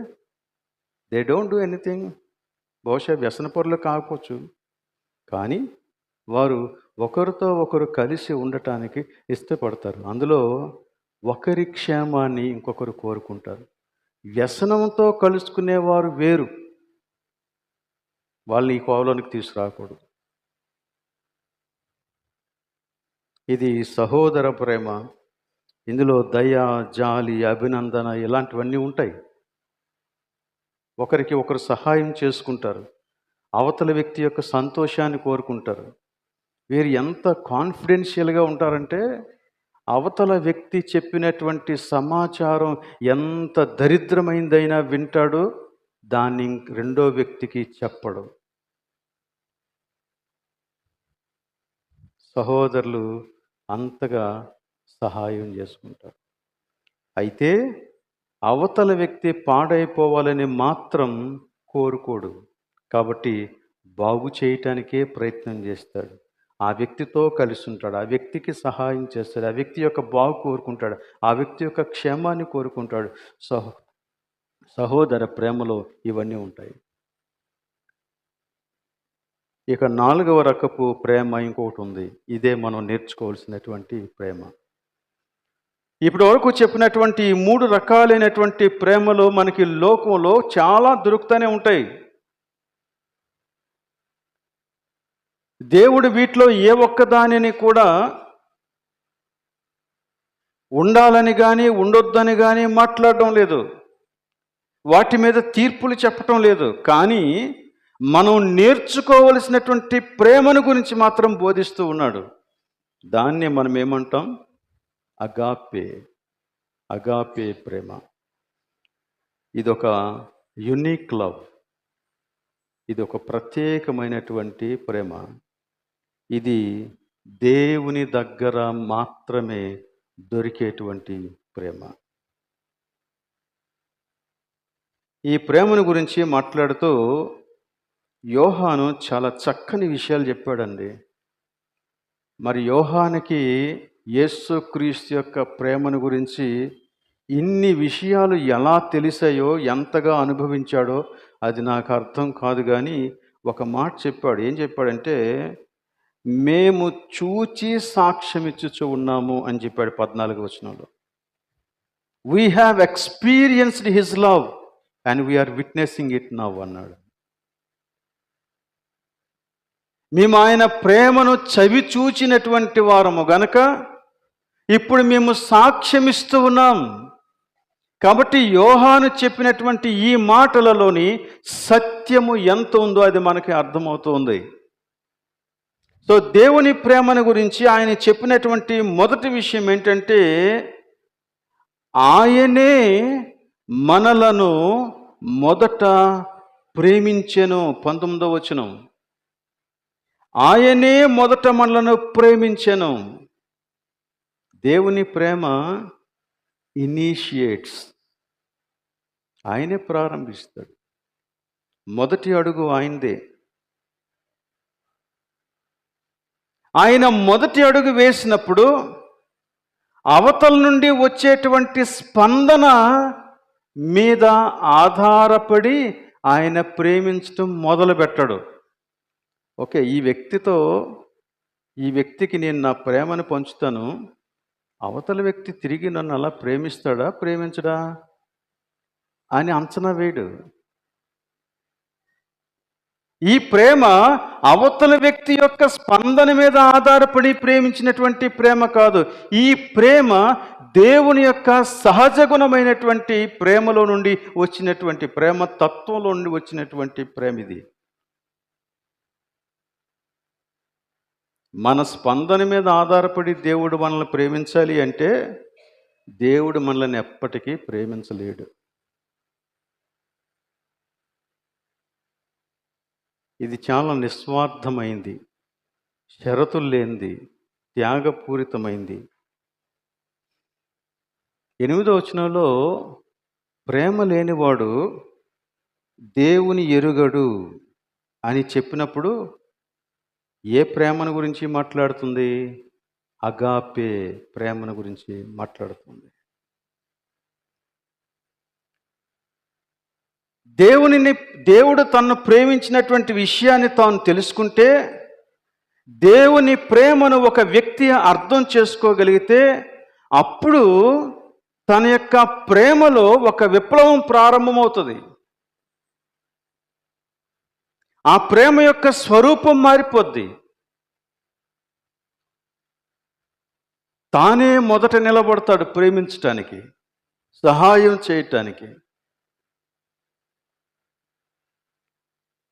దే డోంట్ డూ ఎనీథింగ్. బహుశా వ్యసన పరులు కాకపోవచ్చు, కానీ వారు ఒకరితో ఒకరు కలిసి ఉండటానికి ఇష్టపడతారు. అందులో ఒకరి క్షేమాన్ని ఇంకొకరు కోరుకుంటారు. వ్యసనంతో కలుసుకునేవారు వేరు, వాళ్ళని ఈ కోవలోనికి తీసుకురాకూడదు. ఇది సహోదర ప్రేమ. ఇందులో దయ, జాలి, అభినందన ఇలాంటివన్నీ ఉంటాయి. ఒకరికి ఒకరు సహాయం చేసుకుంటారు, అవతల వ్యక్తి యొక్క సంతోషాన్ని కోరుకుంటారు. వీరు ఎంత కాన్ఫిడెన్షియల్గా ఉంటారంటే అవతల వ్యక్తి చెప్పినటువంటి సమాచారం ఎంత దరిద్రమైందైనా వింటాడు, దాన్ని రెండో వ్యక్తికి చెప్పడు. సహోదరులు అంతగా సహాయం చేసుకుంటారు. అయితే అవతల వ్యక్తి పాడైపోవాలని మాత్రం కోరుకోడు. కాబట్టి బాగు చేయటానికే ప్రయత్నం చేస్తాడు. ఆ వ్యక్తితో కలిసి ఉంటాడు, ఆ వ్యక్తికి సహాయం చేస్తాడు, ఆ వ్యక్తి యొక్క బాగు కోరుకుంటాడు, ఆ వ్యక్తి యొక్క క్షేమాన్ని కోరుకుంటాడు. సహోదర ప్రేమలో ఇవన్నీ ఉంటాయి. ఇక 4వ రకపు ప్రేమ ఇంకొకటి ఉంది. ఇదే మనం నేర్చుకోవాల్సినటువంటి ప్రేమ. ఇప్పటి వరకు చెప్పినటువంటి 3 రకాలైనటువంటి ప్రేమలు మనకి లోకంలో చాలా దొరుకుతూనే ఉంటాయి. దేవుడు వీటిలో ఏ ఒక్కదానిని కూడా ఉండాలని కానీ ఉండొద్దని కానీ మాట్లాడడం లేదు, వాటి మీద తీర్పులు చెప్పటం లేదు. కానీ మనం నేర్చుకోవలసినటువంటి ప్రేమను గురించి మాత్రం బోధిస్తూ ఉన్నాడు. దాన్ని మనం ఏమంటాం? అగాపే. అగాపే ప్రేమ. ఇదొక యునిక్ లవ్, ఇది ఒక ప్రత్యేకమైనటువంటి ప్రేమ. ఇది దేవుని దగ్గర మాత్రమే దొరికేటువంటి ప్రేమ. ఈ ప్రేమను గురించి మాట్లాడుతూ యోహాను చాలా చక్కని విషయాలు చెప్పాడండి. మరి యోహానికి యేసుక్రీస్తు యొక్క ప్రేమను గురించి ఇన్ని విషయాలు ఎలా తెలిసాయో, ఎంతగా అనుభవించాడో అది నాకు అర్థం కాదు. కానీ ఒక మాట చెప్పాడు. ఏం చెప్పాడంటే, మేము చూచి సాక్ష్యమిచ్చుచు ఉన్నాము అని చెప్పాడు 14వ వచనంలో. We have experienced his love. And we are witnessing it now అన్నాడు. మేము ఆయన ప్రేమను చవి చూచినటువంటి వారము గనక ఇప్పుడు మేము సాక్ష్యమిస్తూ ఉన్నాం. కాబట్టి యోహాను చెప్పినటువంటి ఈ మాటలలోని సత్యము ఎంత ఉందో అది మనకి అర్థమవుతుంది. సో దేవుని ప్రేమను గురించి ఆయన చెప్పినటువంటి మొదటి విషయం ఏంటంటే, ఆయనే మనలను మొదట ప్రేమించెను. 19వ వచనం, ఆయనే మొదట మనలను ప్రేమించెను. దేవుని ప్రేమ ఇనిషియేట్స్, ఆయనే ప్రారంభిస్తాడు. మొదటి అడుగు ఆయనదే. ఆయన మొదటి అడుగు వేసినప్పుడు అవతల నుండి వచ్చేటువంటి స్పందన మీద ఆధారపడి ఆయన ప్రేమించడం మొదలుపెట్టాడు. ఓకే, ఈ వ్యక్తికి నేను నా ప్రేమను పంచుతాను, అవతల వ్యక్తి తిరిగి నన్ను అలా ప్రేమిస్తాడా ప్రేమించడా అని అంచనా వేయడు. ఈ ప్రేమ అవతల వ్యక్తి యొక్క స్పందన మీద ఆధారపడి ప్రేమించినటువంటి ప్రేమ కాదు. ఈ ప్రేమ దేవుని యొక్క సహజ గుణమైనటువంటి ప్రేమలో నుండి వచ్చినటువంటి ప్రేమ, తత్వంలో నుండి వచ్చినటువంటి ప్రేమ ఇది. మన స్పందన మీద ఆధారపడి దేవుడు మనల్ని ప్రేమించాలి అంటే దేవుడు మనల్ని ఎప్పటికీ ప్రేమించలేడు. ఇది చాలా నిస్వార్థమైంది, షరతులు లేనిది, త్యాగపూరితమైంది. 8వ వచనంలో ప్రేమ లేనివాడు దేవుని ఎరుగడు అని చెప్పినప్పుడు ఏ ప్రేమను గురించి మాట్లాడుతుంది? అగాపే ప్రేమను గురించి మాట్లాడుతుంది. దేవుడు తన్ను ప్రేమించినటువంటి విషయాన్ని తాను తెలుసుకుంటే, దేవుని ప్రేమను ఒక వ్యక్తి అర్థం చేసుకోగలిగితే, అప్పుడు తన యొక్క ప్రేమలో ఒక విప్లవం ప్రారంభమవుతుంది. ఆ ప్రేమ యొక్క స్వరూపం మారిపోద్ది. తానే మొదట నిలబడతాడు ప్రేమించటానికి, సహాయం చేయటానికి,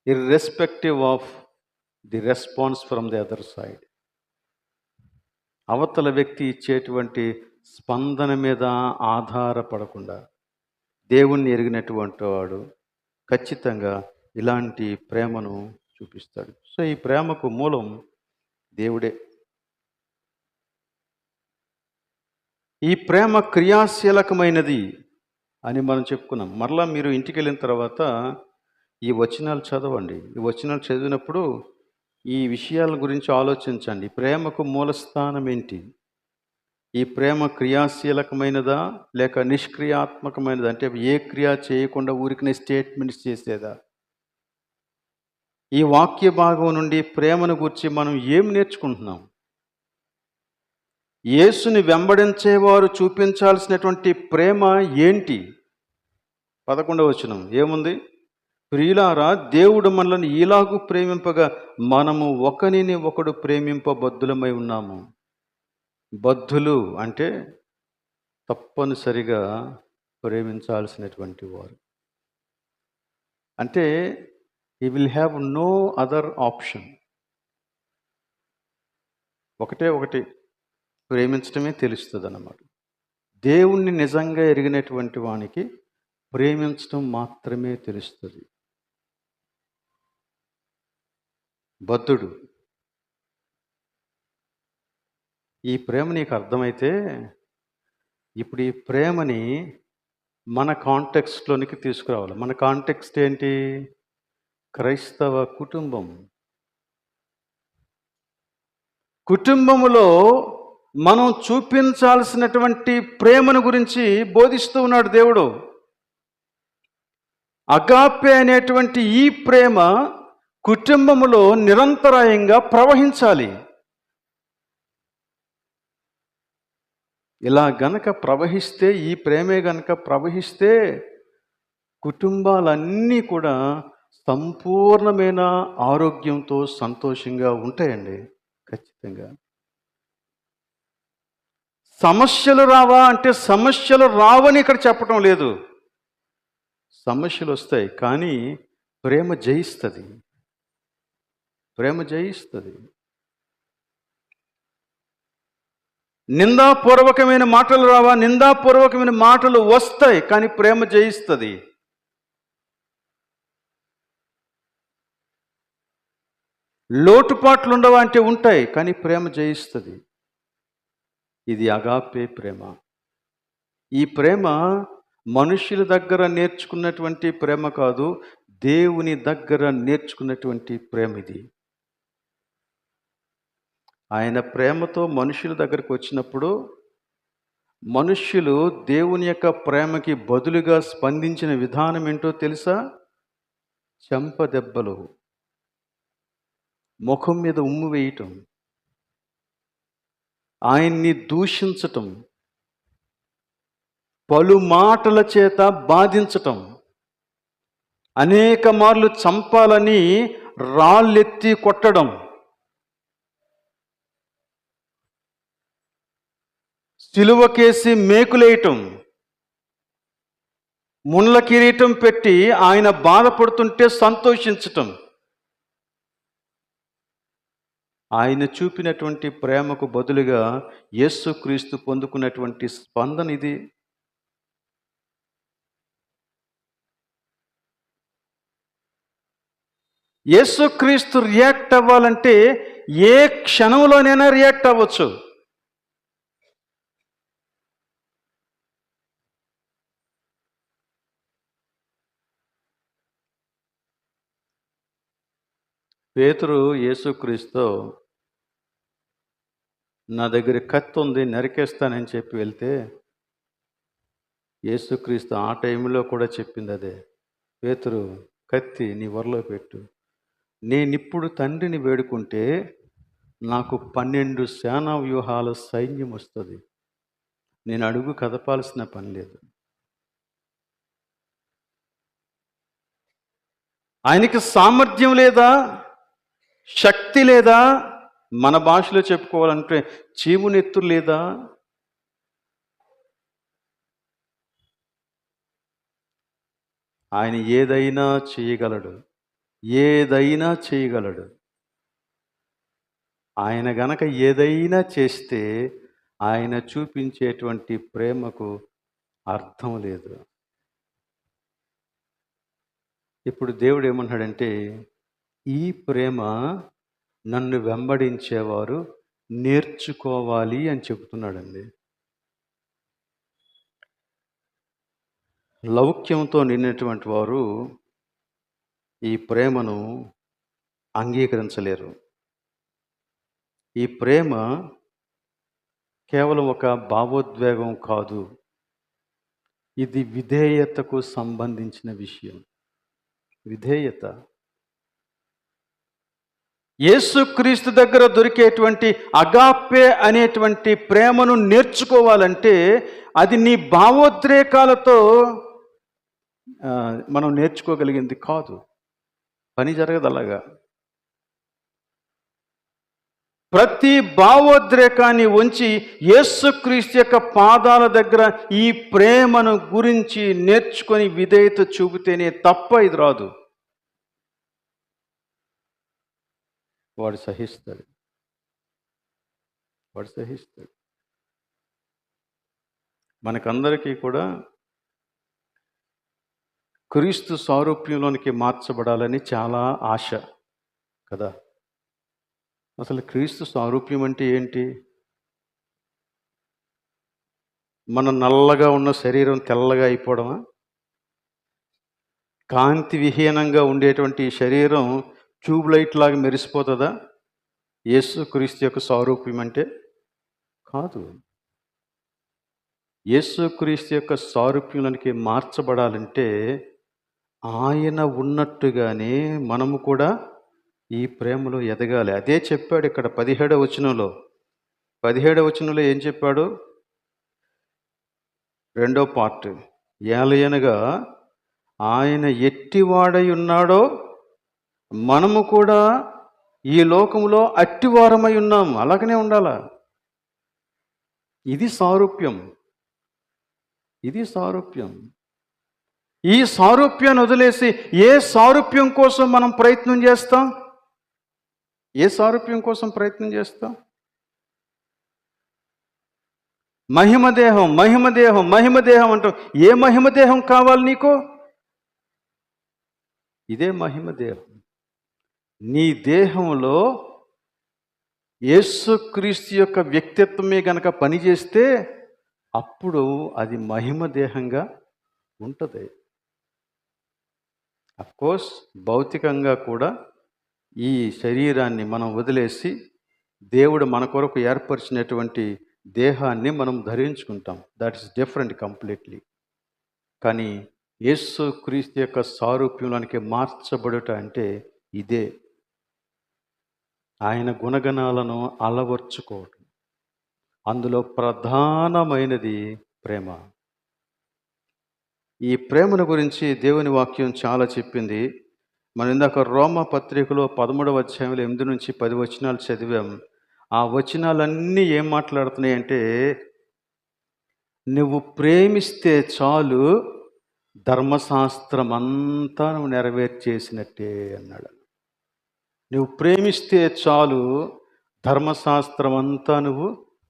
irrespective of the response from the other side. అవతల వ్యక్తి ఇచ్చేటువంటి స్పందన మీద ఆధారపడకుండా దేవుణ్ణి ఎరిగినటువంటి వాడు ఖచ్చితంగా ఇలాంటి ప్రేమను చూపిస్తాడు. సో ఈ ప్రేమకు మూలం దేవుడే. ఈ ప్రేమ క్రియాశీలకమైనది అని మనం చెప్పుకున్నాం. మరలా మీరు ఇంటికి వెళ్ళిన తర్వాత ఈ వచనాలు చదవండి. ఈ వచనాలు చదివినప్పుడు ఈ విషయాల గురించి ఆలోచించండి. ప్రేమకు మూలస్థానం ఏంటి? ఈ ప్రేమ క్రియాశీలకమైనదా లేక నిష్క్రియాత్మకమైనదా? అంటే ఏ క్రియ చేయకుండా ఊరికనే స్టేట్మెంట్స్ చేసేదా? ఈ వాక్య భాగం నుండి ప్రేమను గురించి మనం ఏం నేర్చుకుంటున్నాం? యేసుని వెంబడించేవారు చూపించాల్సినటువంటి ప్రేమ ఏంటి? 11వ వచనం ఏముంది? ప్రియులారా, దేవుడు మనల్ని ఈలాగు ప్రేమింపగా మనము ఒకనిని ఒకడు ప్రేమింపబద్ధులమై ఉన్నాము. బద్ధులు అంటే తప్పనిసరిగా ప్రేమించాల్సినటువంటి వారు. అంటే he will have no other option. ఒకటి ప్రేమించడమే తెలుస్తుంది అన్నమాట. దేవుణ్ణి నిజంగా ఎరిగినటువంటి వానికి ప్రేమించడం మాత్రమే తెలుస్తుంది. బద్ధుడు. ఈ ప్రేమ నీకు అర్థమైతే ఇప్పుడు ఈ ప్రేమని మన కాంటెక్స్ట్లోనికి తీసుకురావాలి. మన కాంటెక్స్ట్ ఏంటి? క్రైస్తవ కుటుంబం. కుటుంబములో మనం చూపించాల్సినటువంటి ప్రేమను గురించి బోధిస్తూ ఉన్నాడు దేవుడు. అగాపే అనేటువంటి ఈ ప్రేమ కుటుంబములో నిరంతరాయంగా ప్రవహించాలి. ఇలా గనక ప్రవహిస్తే, ఈ ప్రేమే గనక ప్రవహిస్తే కుటుంబాలన్నీ కూడా సంపూర్ణమైన ఆరోగ్యంతో సంతోషంగా ఉంటాయండి. ఖచ్చితంగా. సమస్యలు రావా అంటే సమస్యలు రావని ఇక్కడ చెప్పటం లేదు. సమస్యలొస్తాయి. కానీ ప్రేమ జయిస్తది. ప్రేమ జయిస్తది. నిందాపూర్వకమైన మాటలు రావా? నిందాపూర్వకమైన మాటలు వస్తాయి. కానీ ప్రేమ జయిస్తది. లోటుపాట్లు ఉండవా అంటే ఉంటాయి. కానీ ప్రేమ జయిస్తది. ఇది అగాపే ప్రేమ. ఈ ప్రేమ మనుషుల దగ్గర నేర్చుకున్నటువంటి ప్రేమ కాదు, దేవుని దగ్గర నేర్చుకున్నటువంటి ప్రేమ ఇది. ఆయన ప్రేమతో మనుషుల దగ్గరకు వచ్చినప్పుడు మనుష్యులు దేవుని యొక్క ప్రేమకి బదులుగా స్పందించిన విధానం ఏంటో తెలుసా? చెంపదెబ్బలు, ముఖం మీద ఉమ్ము వేయటం, ఆయన్ని దూషించటం, పలు మాటల చేత బాధించటం, అనేక మార్లు చంపాలని రాళ్ళెత్తి కొట్టడం, సిలువకేసి మేకులేయటం, ముళ్ళ కిరీటం పెట్టి ఆయన బాధపడుతుంటే సంతోషించటం. ఆయన చూపినటువంటి ప్రేమకు బదులుగా యేసుక్రీస్తు పొందుకున్నటువంటి స్పందన ఇది. యేసుక్రీస్తు రియాక్ట్ అవ్వాలంటే ఏ క్షణంలోనైనా రియాక్ట్ అవ్వచ్చు. పేతురు యేసుక్రీస్తు నా దగ్గర కత్తి ఉంది నరికేస్తానని చెప్పి వెళ్తే యేసుక్రీస్తు ఆ టైంలో కూడా చెప్పింది అదే. పేతురు, కత్తి నీ వరలో పెట్టు. నేనిప్పుడు తండ్రిని వేడుకుంటే నాకు 12 సేనా వ్యూహాల సైన్యం వస్తుంది. నేను అడుగు కదపాల్సిన పని లేదు. ఆయనకి సామర్థ్యం లేదా? శక్తి లేదా? మన భాషలో చెప్పుకోవాలంటే చీమునెత్తురు లేదా? ఆయన ఏదైనా చేయగలడు. ఏదైనా చేయగలడు. ఆయన గనక ఏదైనా చేస్తే ఆయన చూపించేటువంటి ప్రేమకు అర్థం లేదు. ఇప్పుడు దేవుడు ఏమంటున్నాడంటే, ఈ ప్రేమ నన్ను వెంబడించేవారు నేర్చుకోవాలి అని చెబుతున్నాడండి. లౌక్యంతో నిండినటువంటి వారు ఈ ప్రేమను అంగీకరించలేరు. ఈ ప్రేమ కేవలం ఒక భావోద్వేగం కాదు, ఇది విధేయతకు సంబంధించిన విషయం. విధేయత. యేసుక్రీస్తు దగ్గర దొరికేటువంటి అగాపే అనేటువంటి ప్రేమను నేర్చుకోవాలంటే అది నీ భావోద్రేకాలతో మనం నేర్చుకోగలిగింది కాదు. పని జరగదు అలాగా. ప్రతి భావోద్రేకాన్ని ఉంచి యేసుక్రీస్తు యొక్క పాదాల దగ్గర ఈ ప్రేమను గురించి నేర్చుకొని విధేయత చూపితేనే తప్ప ఇది రాదు. వాడు సహిస్తాడు. మనకందరికీ కూడా క్రీస్తు సారూప్యంలోనికి మార్చబడాలని చాలా ఆశ కదా. అసలు క్రీస్తు సారూప్యం అంటే ఏంటి? మన నల్లగా ఉన్న శరీరం తెల్లగా అయిపోవడమా? కాంతి విహీనంగా ఉండేటువంటి శరీరం ట్యూబ్ లైట్ లాగా మెరిసిపోతుందా? యేసుక్రీస్తు యొక్క సారూప్యం అంటే కాదు. యేసుక్రీస్తు యొక్క సారూప్యంలోనికి మార్చబడాలంటే ఆయన ఉన్నట్టుగానే మనము కూడా ఈ ప్రేమలో ఎదగాలి. అదే చెప్పాడు ఇక్కడ 17వ వచనంలో. 17వ వచనంలో ఏం చెప్పాడు? 2వ పార్ట్. ఏలయనగా ఆయన ఎట్టివాడై ఉన్నాడో మనము కూడా ఈ లోకంలో అట్టివారమై ఉన్నాం. అలాగనే ఉండాలా. ఇది సారూప్యం. ఇది సారూప్యం. ఈ సారూప్యాన్ని వదిలేసి ఏ సారూప్యం కోసం మనం ప్రయత్నం చేస్తాం? ఏ సారూప్యం కోసం ప్రయత్నం చేస్తాం? మహిమదేహం, మహిమదేహం, మహిమదేహం అంటాం. ఏ మహిమదేహం కావాలి నీకు? ఇదే మహిమదేహం. నీ దేహంలో యేసుక్రీస్తు యొక్క వ్యక్తిత్వమే గనక పనిచేస్తే అప్పుడు అది మహిమదేహంగా ఉంటుంది. అఫ్కోర్స్ భౌతికంగా కూడా ఈ శరీరాన్ని మనం వదిలేసి దేవుడు మన కొరకు ఏర్పరిచినటువంటి దేహాన్ని మనం ధరించుకుంటాం. That is different completely. కానీ యేసు క్రీస్తు యొక్క సారూప్యంలోనికి మార్చబడుట అంటే ఇదే. ఆయన గుణగణాలను అలవర్చుకోవటం. అందులో ప్రధానమైనది ప్రేమ. ఈ ప్రేమను గురించి దేవుని వాక్యం చాలా చెప్పింది. మనం ఇందాక రోమా పత్రికలో 13వ అధ్యాయంలో 8 నుంచి 10 వచనాలు చదివాం. ఆ వచనాలన్నీ ఏం మాట్లాడుతున్నాయంటే, నువ్వు ప్రేమిస్తే చాలు ధర్మశాస్త్రం అంతా నువ్వు నెరవేర్చేసినట్టే అన్నాడు. నువ్వు ప్రేమిస్తే చాలు ధర్మశాస్త్రం అంతా నువ్వు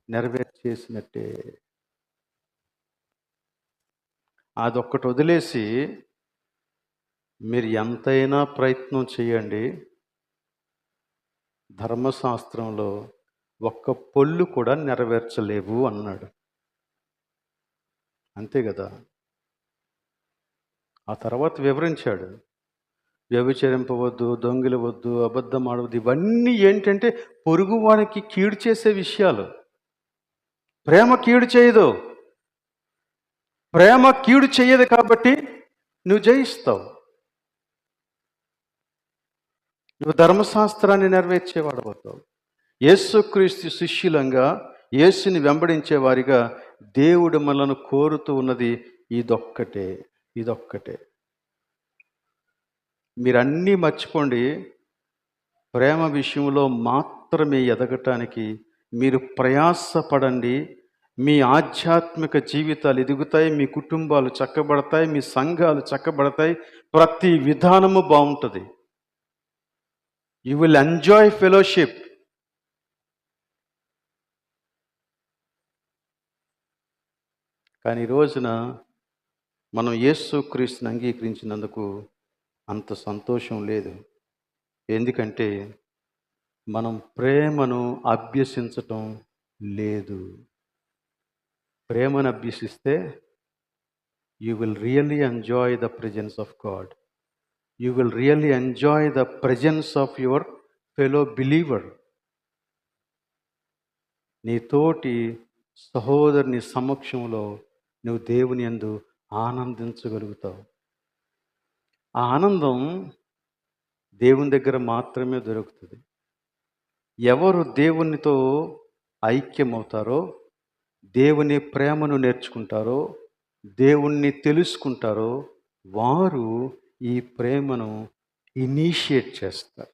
నెరవేర్చేసినట్టే. అదొక్కటి వదిలేసి మీరు ఎంతైనా ప్రయత్నం చేయండి, ధర్మశాస్త్రంలో ఒక్క పొల్లు కూడా నెరవేర్చలేవు అన్నాడు. అంతే కదా. ఆ తర్వాత వివరించాడు. వ్యభిచరింపవద్దు, దొంగిలవద్దు, అబద్ధం ఆడవద్దు. ఇవన్నీ ఏంటంటే పొరుగువానికి కీడు చేసే విషయాలు. ప్రేమ కీడు చేయదు. ప్రేమ కీడు చేయదు కాబట్టి నువ్వు జయిస్తావు. నువ్వు ధర్మశాస్త్రాన్ని నెరవేర్చేవాడవుతావు. యేసుక్రీస్తు శిష్యులంగా, యేసుని వెంబడించే వారిగా దేవుడు మనలను కోరుతూ ఉన్నది ఇదొక్కటే. ఇదొక్కటే. మీరన్నీ మర్చిపోండి. ప్రేమ విషయంలో మాత్రమే ఎదగటానికి మీరు ప్రయాసపడండి. మీ ఆధ్యాత్మిక జీవితాలు ఎదుగుతాయి, మీ కుటుంబాలు చక్కబడతాయి, మీ సంఘాలు చక్కబడతాయి, ప్రతి విధానము బాగుంటుంది. You will enjoy fellowship. కానీ ఈ రోజున మనం యేసుక్రీస్తుని అంగీకరించినందుకు అంత సంతోషం లేదు. ఎందుకంటే మనం ప్రేమను అభ్యసించటం లేదు. ప్రేమను అభ్యసిస్తే you will really enjoy the presence of God. You will really enjoy the presence of your fellow believer. నీ తోటి సహోదరుని సమక్షంలో నువ్వు దేవుని యందు ఆనందించగలుగుతావు. ఆ ఆనందం దేవుని దగ్గర మాత్రమే దొరుకుతుంది. ఎవరు దేవునితో ఐక్యమవుతారో, దేవుని ప్రేమను నేర్చుకుంటారో, దేవుణ్ణి తెలుసుకుంటారో వారు ఈ ప్రేమను ఇనిషియేట్ చేస్తారు.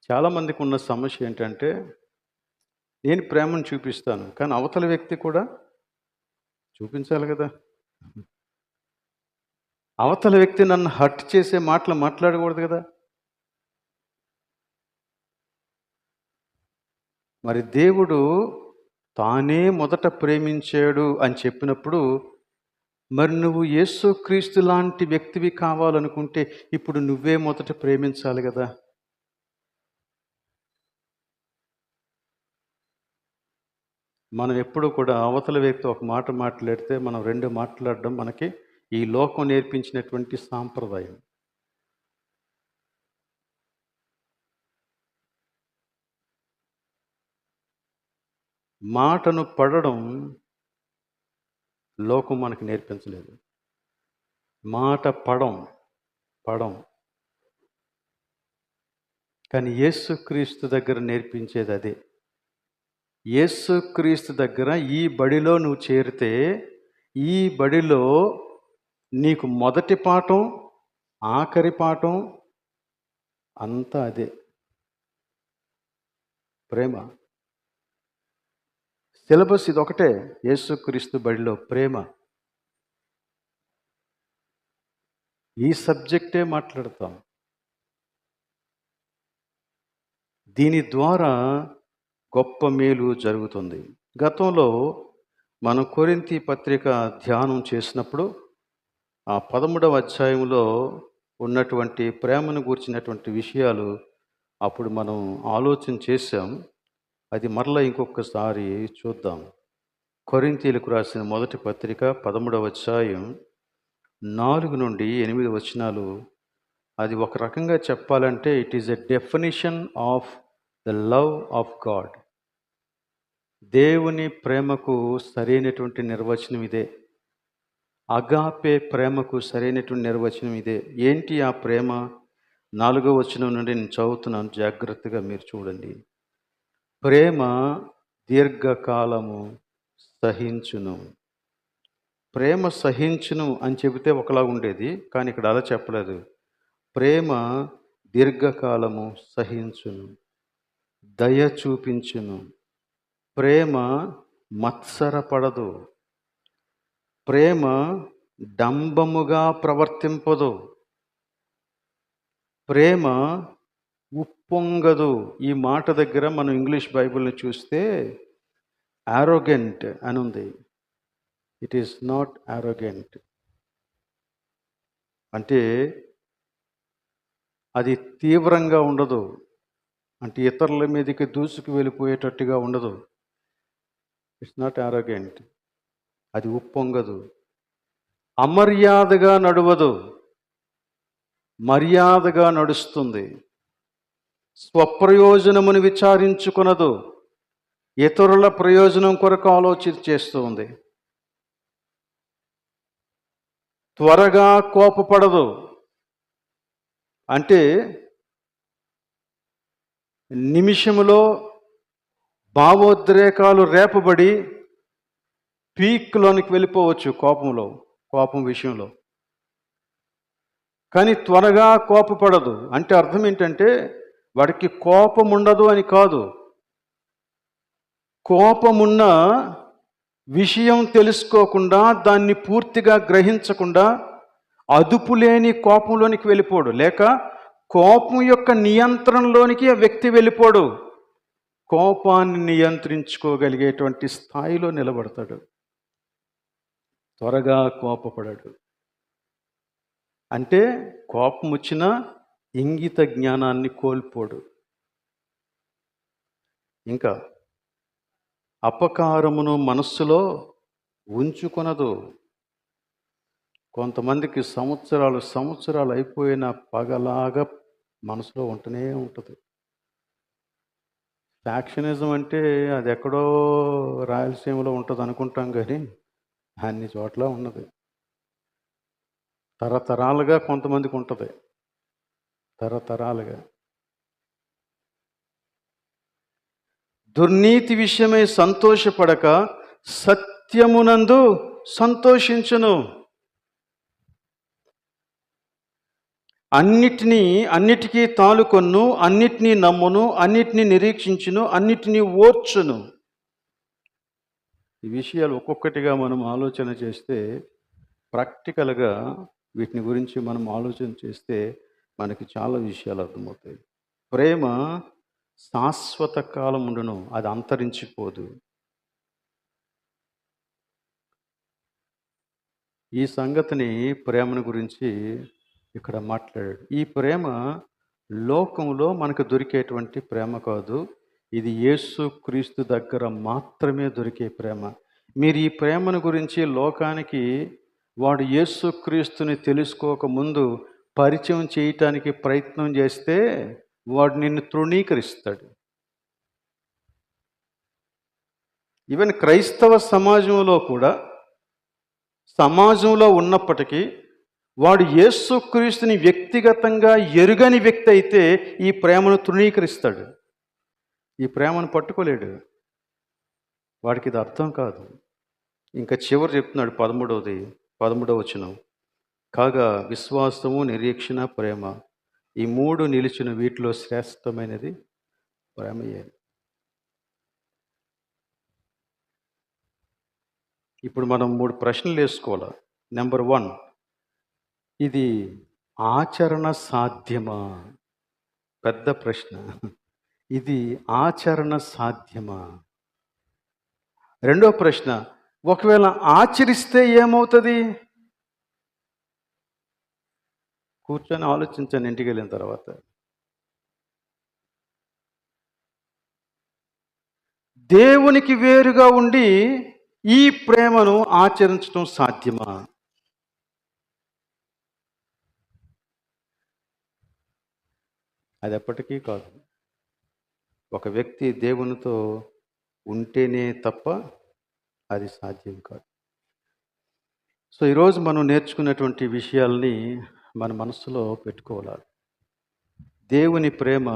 చాలామందికి ఉన్న సమస్య ఏంటంటే, నేను ప్రేమను చూపిస్తాను, కానీ అవతల వ్యక్తి కూడా చూపించాలి కదా. అవతల వ్యక్తి నన్ను హర్ట్ చేసే మాటలు మాట్లాడకూడదు కదా. మరి దేవుడు తానే మొదట ప్రేమించాడు అని చెప్పినప్పుడు, మరి నువ్వు యేసుక్రీస్తు లాంటి వ్యక్తివి కావాలనుకుంటే ఇప్పుడు నువ్వే మొదట ప్రేమించాలి కదా. మనం ఎప్పుడు కూడా అవతల వ్యక్తి ఒక మాట మాట్లాడితే మనం రెండు మాట్లాడడం మనకి ఈ లోకం నేర్పించినటువంటి సాంప్రదాయం. మాటను పడడం లోకం మనకు నేర్పించలేదు. మాట పడం కానీ యేసుక్రీస్తు దగ్గర నేర్పించేది అదే. యేసుక్రీస్తు దగ్గర ఈ బడిలో నువ్వు చేరితే ఈ బడిలో నీకు మొదటి పాఠం, ఆఖరి పాఠం అంతా అదే. ప్రేమ. సిలబస్ ఇదొకటే. యేసుక్రీస్తు బడిలో ప్రేమ. ఈ సబ్జెక్టే మాట్లాడతాం. దీని ద్వారా గొప్ప మేలు జరుగుతుంది. గతంలో మనం కొరింథీ పత్రిక ధ్యానం చేసినప్పుడు ఆ 13వ అధ్యాయంలో ఉన్నటువంటి ప్రేమను గూర్చినటువంటి విషయాలు అప్పుడు మనం ఆలోచన చేశాం. అది మరలా ఇంకొకసారి చూద్దాం. కొరింథీలకు రాసిన మొదటి పత్రిక 13వ అధ్యాయం 4 నుండి 8 వచనాలు. అది ఒక రకంగా చెప్పాలంటే it is a definition of the love of God. దేవుని ప్రేమకు సరైనటువంటి నిర్వచనం ఇదే. అగాపే ప్రేమకు సరైనటువంటి నిర్వచనం ఇదే. ఏంటి ఆ ప్రేమ? 4వ వచనం నుండి నేను చదువుతున్నాను, జాగ్రత్తగా మీరు చూడండి. ప్రేమ దీర్ఘకాలము సహించును. ప్రేమ సహించును అని చెబితే ఒకలా ఉండేది, కానీ ఇక్కడ అలా చెప్పలేదు. ప్రేమ దీర్ఘకాలము సహించును, దయ చూపించును. ప్రేమ మత్సరపడదు. ప్రేమ డంబముగా ప్రవర్తింపదు. ప్రేమ ఉప్పొంగదు. ఈ మాట దగ్గర మనం ఇంగ్లీష్ బైబిల్ని చూస్తే ఆరోగెంట్ అని ఉంది. It is not arrogant. అంటే అది తీవ్రంగా ఉండదు. అంటే ఇతరుల మీదకి దూసుకు వెళ్ళిపోయేటట్టుగా ఉండదు. It's not arrogant. అది ఉప్పొంగదు. అమర్యాదగా నడవదు, మర్యాదగా నడుస్తుంది. స్వప్రయోజనమును విచారించుకొనదు, ఇతరుల ప్రయోజనం కొరకు ఆలోచన చేస్తూ ఉంది. త్వరగా కోపపడదు. అంటే నిమిషంలో భావోద్రేకాలు రేపబడి పీక్లోనికి వెళ్ళిపోవచ్చు కోపం విషయంలో. కానీ త్వరగా కోపపడదు. అంటే అర్థం ఏంటంటే వాడికి కోపం ఉండదు అని కాదు. కోపమున్న విషయం తెలుసుకోకుండా, దాన్ని పూర్తిగా గ్రహించకుండా అదుపు లేని కోపంలోనికి వెళ్ళిపోడు. లేక కోపం యొక్క నియంత్రణలోనికి ఆ వ్యక్తి వెళ్ళిపోడు. కోపాన్ని నియంత్రించుకోగలిగేటువంటి స్థాయిలో నిలబడతాడు. త్వరగా కోపపడడు. అంటే కోపం వచ్చినా ఇంగిత జ్ఞానాన్ని కోల్పోడు. ఇంకా అపకారమును మనస్సులో ఉంచుకొనదు. కొంతమందికి సంవత్సరాలు అయిపోయిన పగలాగా మనసులో ఉంటూనే ఉంటుంది. ఫ్యాక్షనిజం అంటే అది ఎక్కడో రాయలసీమలో ఉంటుంది అనుకుంటాం, కానీ అన్ని చోట్ల ఉన్నది. తరతరాలుగా కొంతమందికి ఉంటుంది. తరతరాలుగా దుర్నీతి విషయమై సంతోషపడక సత్యమునందు సంతోషించును. అన్నిటికీ తాలుకొన్ను, అన్నిటినీ నమ్మును, అన్నిటినీ నిరీక్షించును, అన్నిటినీ ఓర్చును. ఈ విషయాలు ఒక్కొక్కటిగా మనం ఆలోచన చేస్తే, ప్రాక్టికల్గా వీటిని గురించి మనం ఆలోచన చేస్తే మనకి చాలా విషయాలు అర్థమవుతాయి. ప్రేమ శాశ్వత కాలం ఉండును, అది అంతరించిపోదు. ఈ సంగతిని ప్రేమను గురించి ఇక్కడ మాట్లాడాడు. ఈ ప్రేమ లోకంలో మనకు దొరికేటువంటి ప్రేమ కాదు. ఇది యేసుక్రీస్తు దగ్గర మాత్రమే దొరికే ప్రేమ. మీరు ఈ ప్రేమను గురించి లోకానికి వాడు యేసుక్రీస్తుని తెలుసుకోకముందు పరిచయం చేయటానికి ప్రయత్నం చేస్తే వాడు నిన్ను తృణీకరిస్తాడు. ఈవెన్ క్రైస్తవ సమాజంలో ఉన్నప్పటికీ వాడు యేసుక్రీస్తుని వ్యక్తిగతంగా ఎరుగని వ్యక్తి అయితే ఈ ప్రేమను తృణీకరిస్తాడు. ఈ ప్రేమను పట్టుకోలేడు. వాడికి ఇది అర్థం కాదు. ఇంకా చివరి చెప్తున్నాడు 13వ వచనం. కాగా విశ్వాసము, నిరీక్షణ, ప్రేమ, ఈ 3 నిలిచిన వీటిలో శ్రేష్టమైనది ప్రేమయే. ఇప్పుడు మనం 3 ప్రశ్నలు వేసుకోవాలి. నెంబర్ 1, ఇది ఆచరణ సాధ్యమా? పెద్ద ప్రశ్న. ఇది ఆచరణ సాధ్యమా? రెండో ప్రశ్న, ఒకవేళ ఆచరిస్తే ఏమవుతుంది? కూర్చొని ఆలోచించాను ఇంటికి వెళ్ళిన తర్వాత. దేవునికి వేరుగా ఉండి ఈ ప్రేమను ఆచరించడం సాధ్యమా? అది ఎప్పటికీ కాదు. ఒక వ్యక్తి దేవునితో ఉంటేనే తప్ప అది సాధ్యం కాదు. సో ఈరోజు మనం నేర్చుకున్నటువంటి విషయాల్ని మన మనసులో పెట్టుకోవాలి. దేవుని ప్రేమ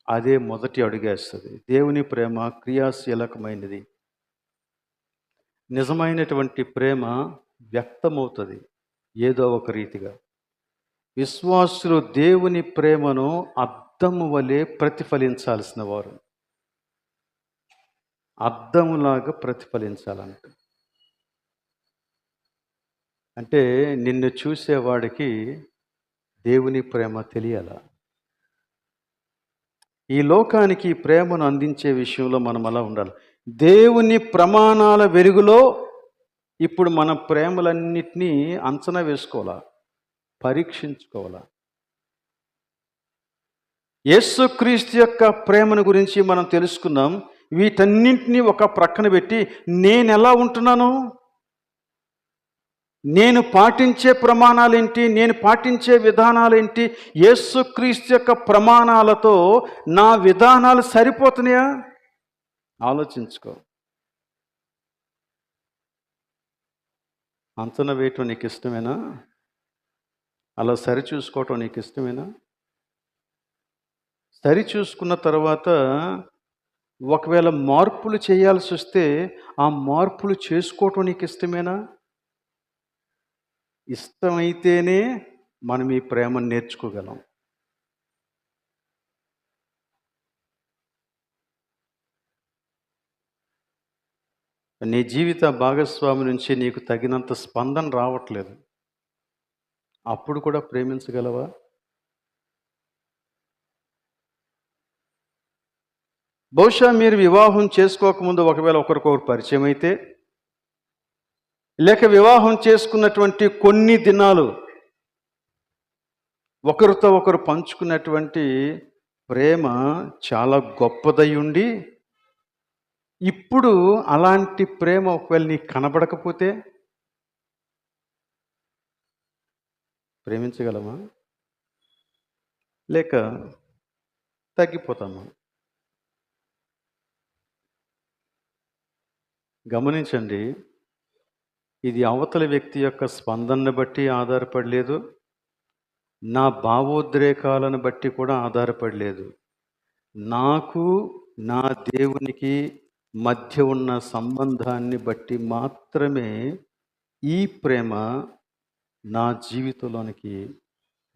అదే మొదటి అడుగేస్తుంది. దేవుని ప్రేమ క్రియాశీలకమైనది. నిజమైనటువంటి ప్రేమ వ్యక్తమవుతుంది ఏదో ఒక రీతిగా. విశ్వాసులు దేవుని ప్రేమను అద్దము వలె ప్రతిఫలించాల్సిన వారు. అద్దములాగా ప్రతిఫలించాలంట. అంటే నిన్ను చూసేవాడికి దేవుని ప్రేమ తెలియాల. ఈ లోకానికి ప్రేమను అందించే విషయంలో మనం అలా ఉండాలి. దేవుని ప్రమాణాల వెలుగులో ఇప్పుడు మన ప్రేమలన్నిటినీ అంచనా వేసుకోవాలా, పరీక్షించుకోవాలా. యేసుక్రీస్తు యొక్క ప్రేమను గురించి మనం తెలుసుకున్నాం. వీటన్నింటినీ ఒక ప్రక్కన పెట్టి నేను ఎలా ఉంటున్నాను, నేను పాటించే ప్రమాణాలేంటి, నేను పాటించే విధానాలేంటి, యేసుక్రీస్తు యొక్క ప్రమాణాలతో నా విధానాలు సరిపోతున్నాయా ఆలోచించుకో. అంచనా వేయటం నీకు ఇష్టమేనా? అలా సరిచూసుకోవటం నీకు ఇష్టమేనా? సరిచూసుకున్న తర్వాత ఒకవేళ మార్పులు చేయాల్సి వస్తే ఆ మార్పులు చేసుకోవటం నీకు ఇష్టమేనా? ఇష్టమైతేనే మనం ఈ ప్రేమను నేర్చుకోగలం. నీ జీవిత భాగస్వామి నుంచి నీకు తగినంత స్పందన రావట్లేదు, అప్పుడు కూడా ప్రేమించగలవా? బహుశా మీరు వివాహం చేసుకోకముందు ఒకవేళ ఒకరికొకరు పరిచయం అయితే, లేక వివాహం చేసుకున్నటువంటి కొన్ని దినాలు ఒకరితో ఒకరు పంచుకున్నటువంటి ప్రేమ చాలా గొప్పదై ఉండి, ఇప్పుడు అలాంటి ప్రేమ ఒకవేళ నీకు కనబడకపోతే ప్రేమించగలమా? లేక తగ్గిపోతామా? గమనించండి, ఇది అవతల వ్యక్తి యొక్క స్పందనను బట్టి ఆధారపడలేదు, నా భావోద్రేకాలను బట్టి కూడా ఆధారపడలేదు. నాకు నా దేవునికి మధ్య ఉన్న సంబంధాన్ని బట్టి మాత్రమే ఈ ప్రేమ నా జీవితంలోనికి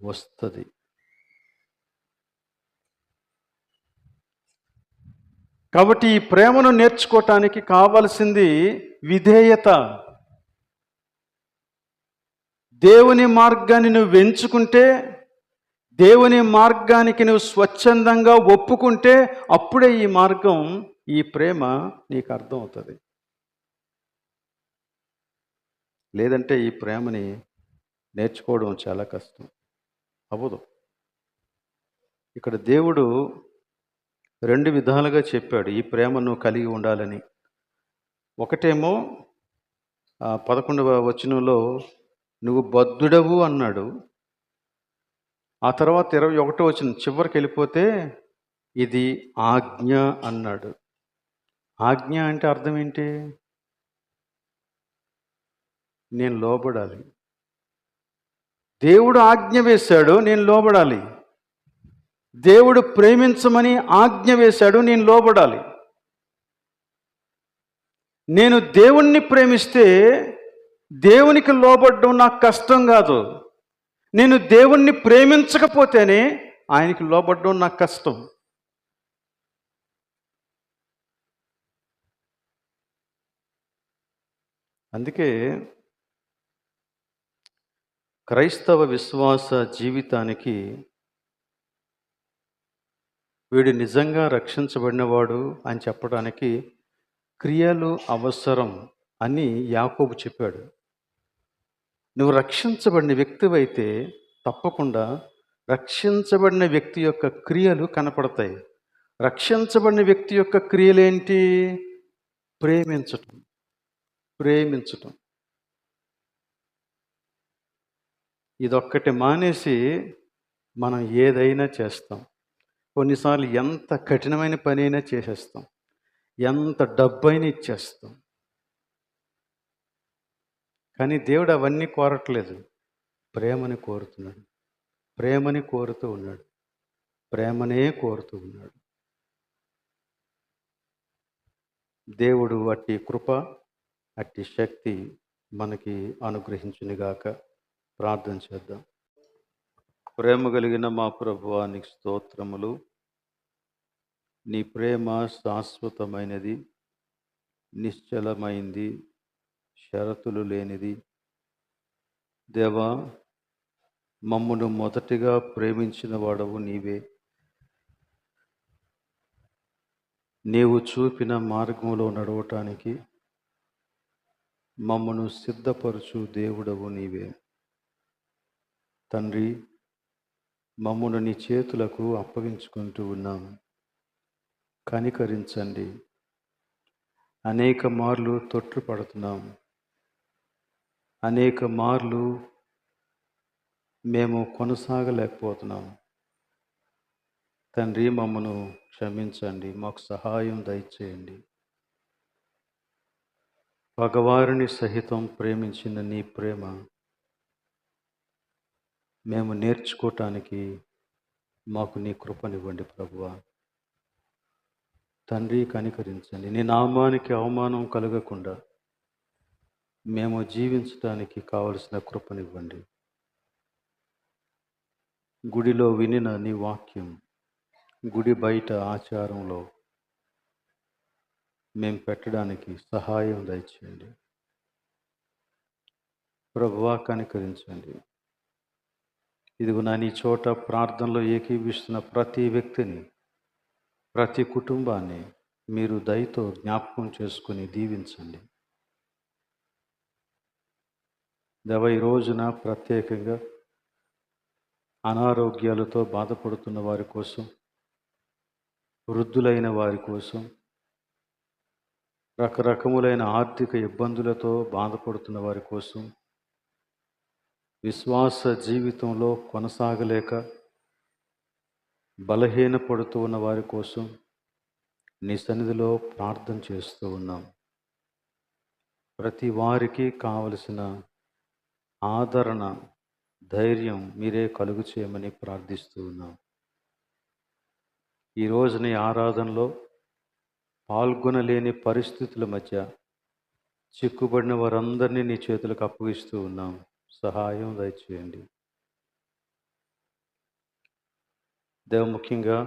వస్తుంది. కాబట్టి ఈ ప్రేమను నేర్చుకోవటానికి కావలసింది విధేయత. దేవుని మార్గాన్ని నువ్వు ఎంచుకుంటే, దేవుని మార్గానికి నువ్వు స్వచ్ఛందంగా ఒప్పుకుంటే అప్పుడే ఈ మార్గం, ఈ ప్రేమ నీకు అర్థం అవుతుంది. లేదంటే ఈ ప్రేమని నేర్చుకోవడం చాలా కష్టం, అవ్వదు. ఇక్కడ దేవుడు 2 విధాలుగా చెప్పాడు ఈ ప్రేమను కలిగి ఉండాలని. ఒకటేమో 11వ వచనంలో నువ్వు బద్ధుడవు అన్నాడు. ఆ తర్వాత 21వ వచనం చివరికి వెళ్ళిపోతే ఇది ఆజ్ఞ అన్నాడు. ఆజ్ఞ అంటే అర్థం ఏంటి? నేను లోబడాలి. దేవుడు ఆజ్ఞ వేశాడు, నేను లోబడాలి. దేవుడు ప్రేమించమని ఆజ్ఞ వేశాడు, నేను లోబడాలి. నేను దేవుణ్ణి ప్రేమిస్తే దేవునికి లోబడ్డం నాకు కష్టం కాదు. నేను దేవుణ్ణి ప్రేమించకపోతేనే ఆయనకి లోబడ్డం నాకు కష్టం. అందుకే క్రైస్తవ విశ్వాస జీవితానికి వీడు నిజంగా రక్షించబడినవాడు అని చెప్పడానికి క్రియలు అవసరం అని యాకోబు చెప్పాడు. నువ్వు రక్షించబడిన వ్యక్తివైతే తప్పకుండా రక్షించబడిన వ్యక్తి యొక్క క్రియలు కనపడతాయి. రక్షించబడిన వ్యక్తి యొక్క క్రియలేంటి? ప్రేమించటం. ప్రేమించటం ఇదొక్కటి మానేసి మనం ఏదైనా చేస్తాం. కొన్నిసార్లు ఎంత కఠినమైన పని అయినా చేసేస్తాం, ఎంత డబ్బైనా ఇచ్చేస్తాం. కానీ దేవుడు అవన్నీ కోరట్లేదు, ప్రేమని కోరుతున్నాడు. ప్రేమని కోరుతూ ఉన్నాడు, ప్రేమనే కోరుతూ ఉన్నాడు. దేవుడు అట్టి కృప, అట్టి శక్తి మనకి అనుగ్రహించునుగాక. ప్రార్థన చేద్దాం. ప్రేమ కలిగిన మా ప్రభువా, నీకు స్తోత్రములు. నీ ప్రేమ శాశ్వతమైనది, నిశ్చలమైంది, షరతులు లేనిది. దేవా, మమ్మును మొదటిగా ప్రేమించిన వాడవు నీవే. నీవు చూపిన మార్గంలో నడవటానికి మమ్మను సిద్ధపరచు దేవుడవు నీవే. తండ్రి, మమ్మును నీ చేతులకు అప్పగించుకుంటూ ఉన్నాము. కనికరించండి. అనేక మార్లు తొట్టుపడుతున్నాము, అనేక మార్లు మేము కొనసాగలేకపోతున్నాము. తండ్రి, మమ్మను క్షమించండి, మాకు సహాయం దయచేయండి. పగవారిని సహితం ప్రేమించిన నీ ప్రేమ మేము నేర్చుకోవటానికి మాకు నీ కృపనివ్వండి ప్రభువా. తండ్రి, కనికరించండి. నీ నామానికి అవమానం కలగకుండా మేము జీవించడానికి కావలసిన కృపనివ్వండి. గుడిలో వినిన నీ వాక్యం గుడి బయట ఆచారంలో మేము పెట్టడానికి సహాయం దయచేయండి ప్రభువా. కనికరించండి. ఇదిగో నా నీ చోట ప్రార్థనలో ఏకీవిస్తున్న ప్రతి వ్యక్తిని, ప్రతి కుటుంబాన్ని మీరు దయతో జ్ఞాపకం చేసుకుని దీవించండి. దేవా, ఈ రోజున ప్రత్యేకంగా అనారోగ్యాలతో బాధపడుతున్న వారి కోసం, వృద్ధులైన వారి కోసం, రకరకములైన ఆర్థిక ఇబ్బందులతో బాధపడుతున్న వారి కోసం, విశ్వాస జీవితంలో కొనసాగలేక బలహీనపడుతూ ఉన్న వారి కోసం నీ సన్నిధిలో ప్రార్థన చేస్తూ ఉన్నాం. ప్రతి వారికి కావలసిన ఆదరణ, ధైర్యం మీరే కలుగు చేయమని ప్రార్థిస్తూ ఉన్నాం. ఈ రోజున ఆరాధనలో పాల్గొనలేని పరిస్థితుల మధ్య చిక్కుబడిన వారందరినీ నీ చేతులకు అప్పగిస్తూ ఉన్నాం. సహాయం దయచేయండి దేవ. ముఖ్యంగా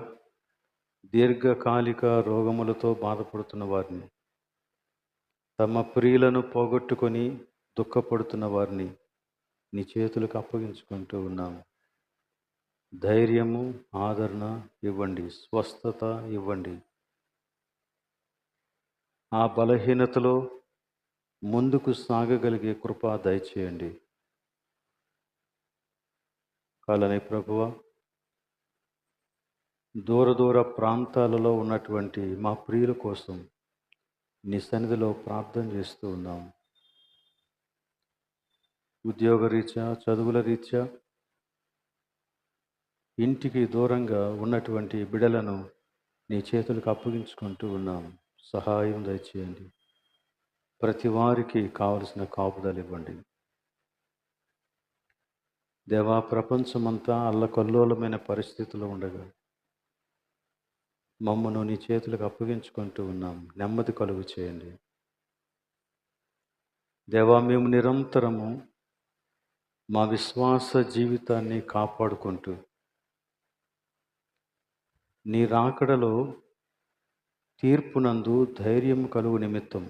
దీర్ఘకాలిక రోగములతో బాధపడుతున్న వారిని, తమ ప్రియులను పోగొట్టుకొని దుఃఖపడుతున్న వారిని నీ చేతులకు అప్పగించుకుంటూ ఉన్నాము. ధైర్యము, ఆదరణ ఇవ్వండి, స్వస్థత ఇవ్వండి. ఆ బలహీనతలో ముందుకు సాగగలిగే కృప దయచేయండి. కాలనే ప్రభువ, దూర ప్రాంతాలలో ఉన్నటువంటి మా ప్రియుల కోసం నీ సన్నిధిలో ప్రార్థన చేస్తూ ఉన్నాం. ఉద్యోగ రీత్యా, చదువుల రీత్యా ఇంటికి దూరంగా ఉన్నటువంటి బిడ్డలను నీ చేతులకు అప్పగించుకుంటూ ఉన్నాం. సహాయం దయచేయండి. ప్రతి వారికి కావలసిన కాపుదలు ఇవ్వండి దేవా. ప్రపంచమంతా అల్లకల్లోలమైన పరిస్థితుల్లో ఉండగా మమ్మను నీ చేతులకు అప్పగించుకుంటూ ఉన్నాం. నెమ్మది కలుగు చేయండి. దేవా, మేము నిరంతరము మా విశ్వాస జీవితాన్ని కాపాడుకుంటూ నీ రాకడలో తీర్పునందు ధైర్యం కలుగు నిమిత్తం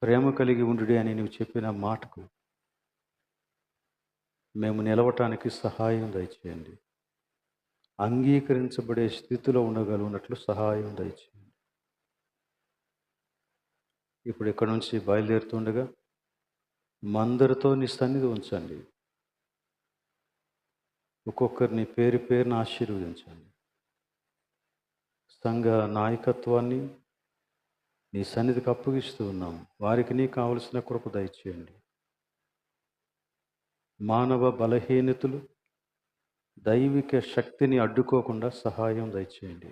ప్రేమ కలిగి ఉండుడి అని నీవు చెప్పిన మాటకు మేము నిలవటానికి సహాయం దయచేయండి. అంగీకరించబడే స్థితిలో ఉండగలిగినట్లు సహాయం దయచేయండి. ఇప్పుడు ఇక్కడ నుంచి బయలుదేరుతుండగా మందరితో నీ సన్నిధి ఉంచండి. ఒక్కొక్కరిని పేరు పేరున ఆశీర్వదించండి. సంఘ నాయకత్వాన్ని నీ సన్నిధికి అప్పగిస్తూ ఉన్నాం. వారికి నీ కావలసిన కృప దయచేయండి. మానవ బలహీనతలు దైవిక శక్తిని అడ్డుకోకుండా సహాయం దయచేయండి.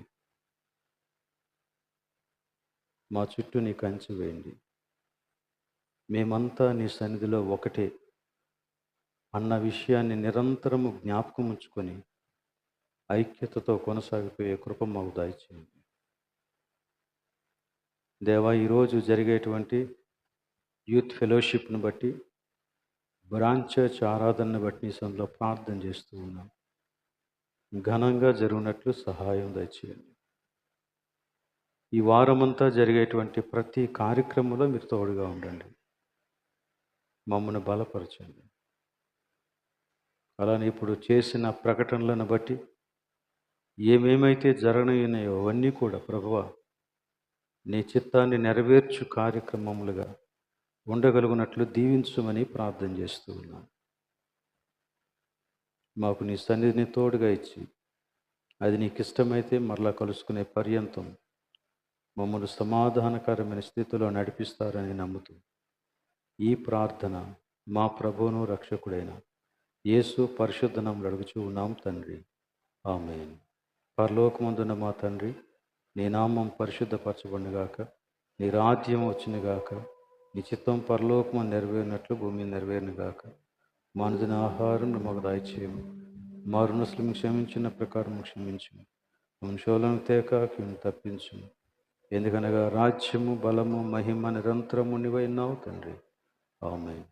మా చుట్టూ నీ కంచె వేయండి. మేమంతా నీ సన్నిధిలో ఒకటే అన్న విషయాన్ని నిరంతరము జ్ఞాపకం ఉంచుకొని ఐక్యతతో కొనసాగిపోయే కృప మాకు దయచేయండి. దేవా, ఈరోజు జరిగేటువంటి యూత్ ఫెలోషిప్ను బట్టి, బ్రాంచ్ చర్చ్ ఆరాధనను బట్టి నీ సన్నిధిలో ప్రార్థన చేస్తూ ఉన్నాం. ఘనంగా జరిగినట్లు సహాయం దయచేయండి. ఈ వారమంతా జరిగేటువంటి ప్రతి కార్యక్రమంలో మీరు తోడుగా ఉండండి. మమ్మల్ని బలపరచండి. అలానే ఇప్పుడు చేసిన ప్రకటనలను బట్టి ఏమేమైతే జరగనున్నాయో అవన్నీ కూడా ప్రభువా నీ చిత్తాన్ని నెరవేర్చు కార్యక్రమములుగా ఉండగలుగునట్లు దీవించమని ప్రార్థన చేస్తూ ఉన్నాం. మాకు నీ సన్నిధిని తోడుగా ఇచ్చి అది నీకు ఇష్టమైతే మరలా కలుసుకునే పర్యంతం మమ్మల్ని సమాధానకరమైన స్థితిలో నడిపిస్తారని నమ్ముతూ ఈ ప్రార్థన మా ప్రభువును రక్షకుడైన యేసు పరిశుద్ధ నామములో అడుగుచూ ఉన్నాం తండ్రి, ఆమేన్. పరలోకమందున్న మా తండ్రి, నీ నామం పరిశుద్ధపరచబడునుగాక, నీ రాజ్యం వచ్చునుగాక, నీ చిత్తం పరలోకము నెరవేరినట్లు భూమి నెరవేరునుగాక. మా అనుదిన ఆహారం మాకు దయచేయము, మా రుణస్తులను క్షమించిన ప్రకారం క్షమించుము, వంశోలను తేకాకి తప్పించుము. ఎందుకనగా రాజ్యము బలము మహిమ నిరంతరము నీవై ఉన్నావు తండ్రి, ఆమేన్.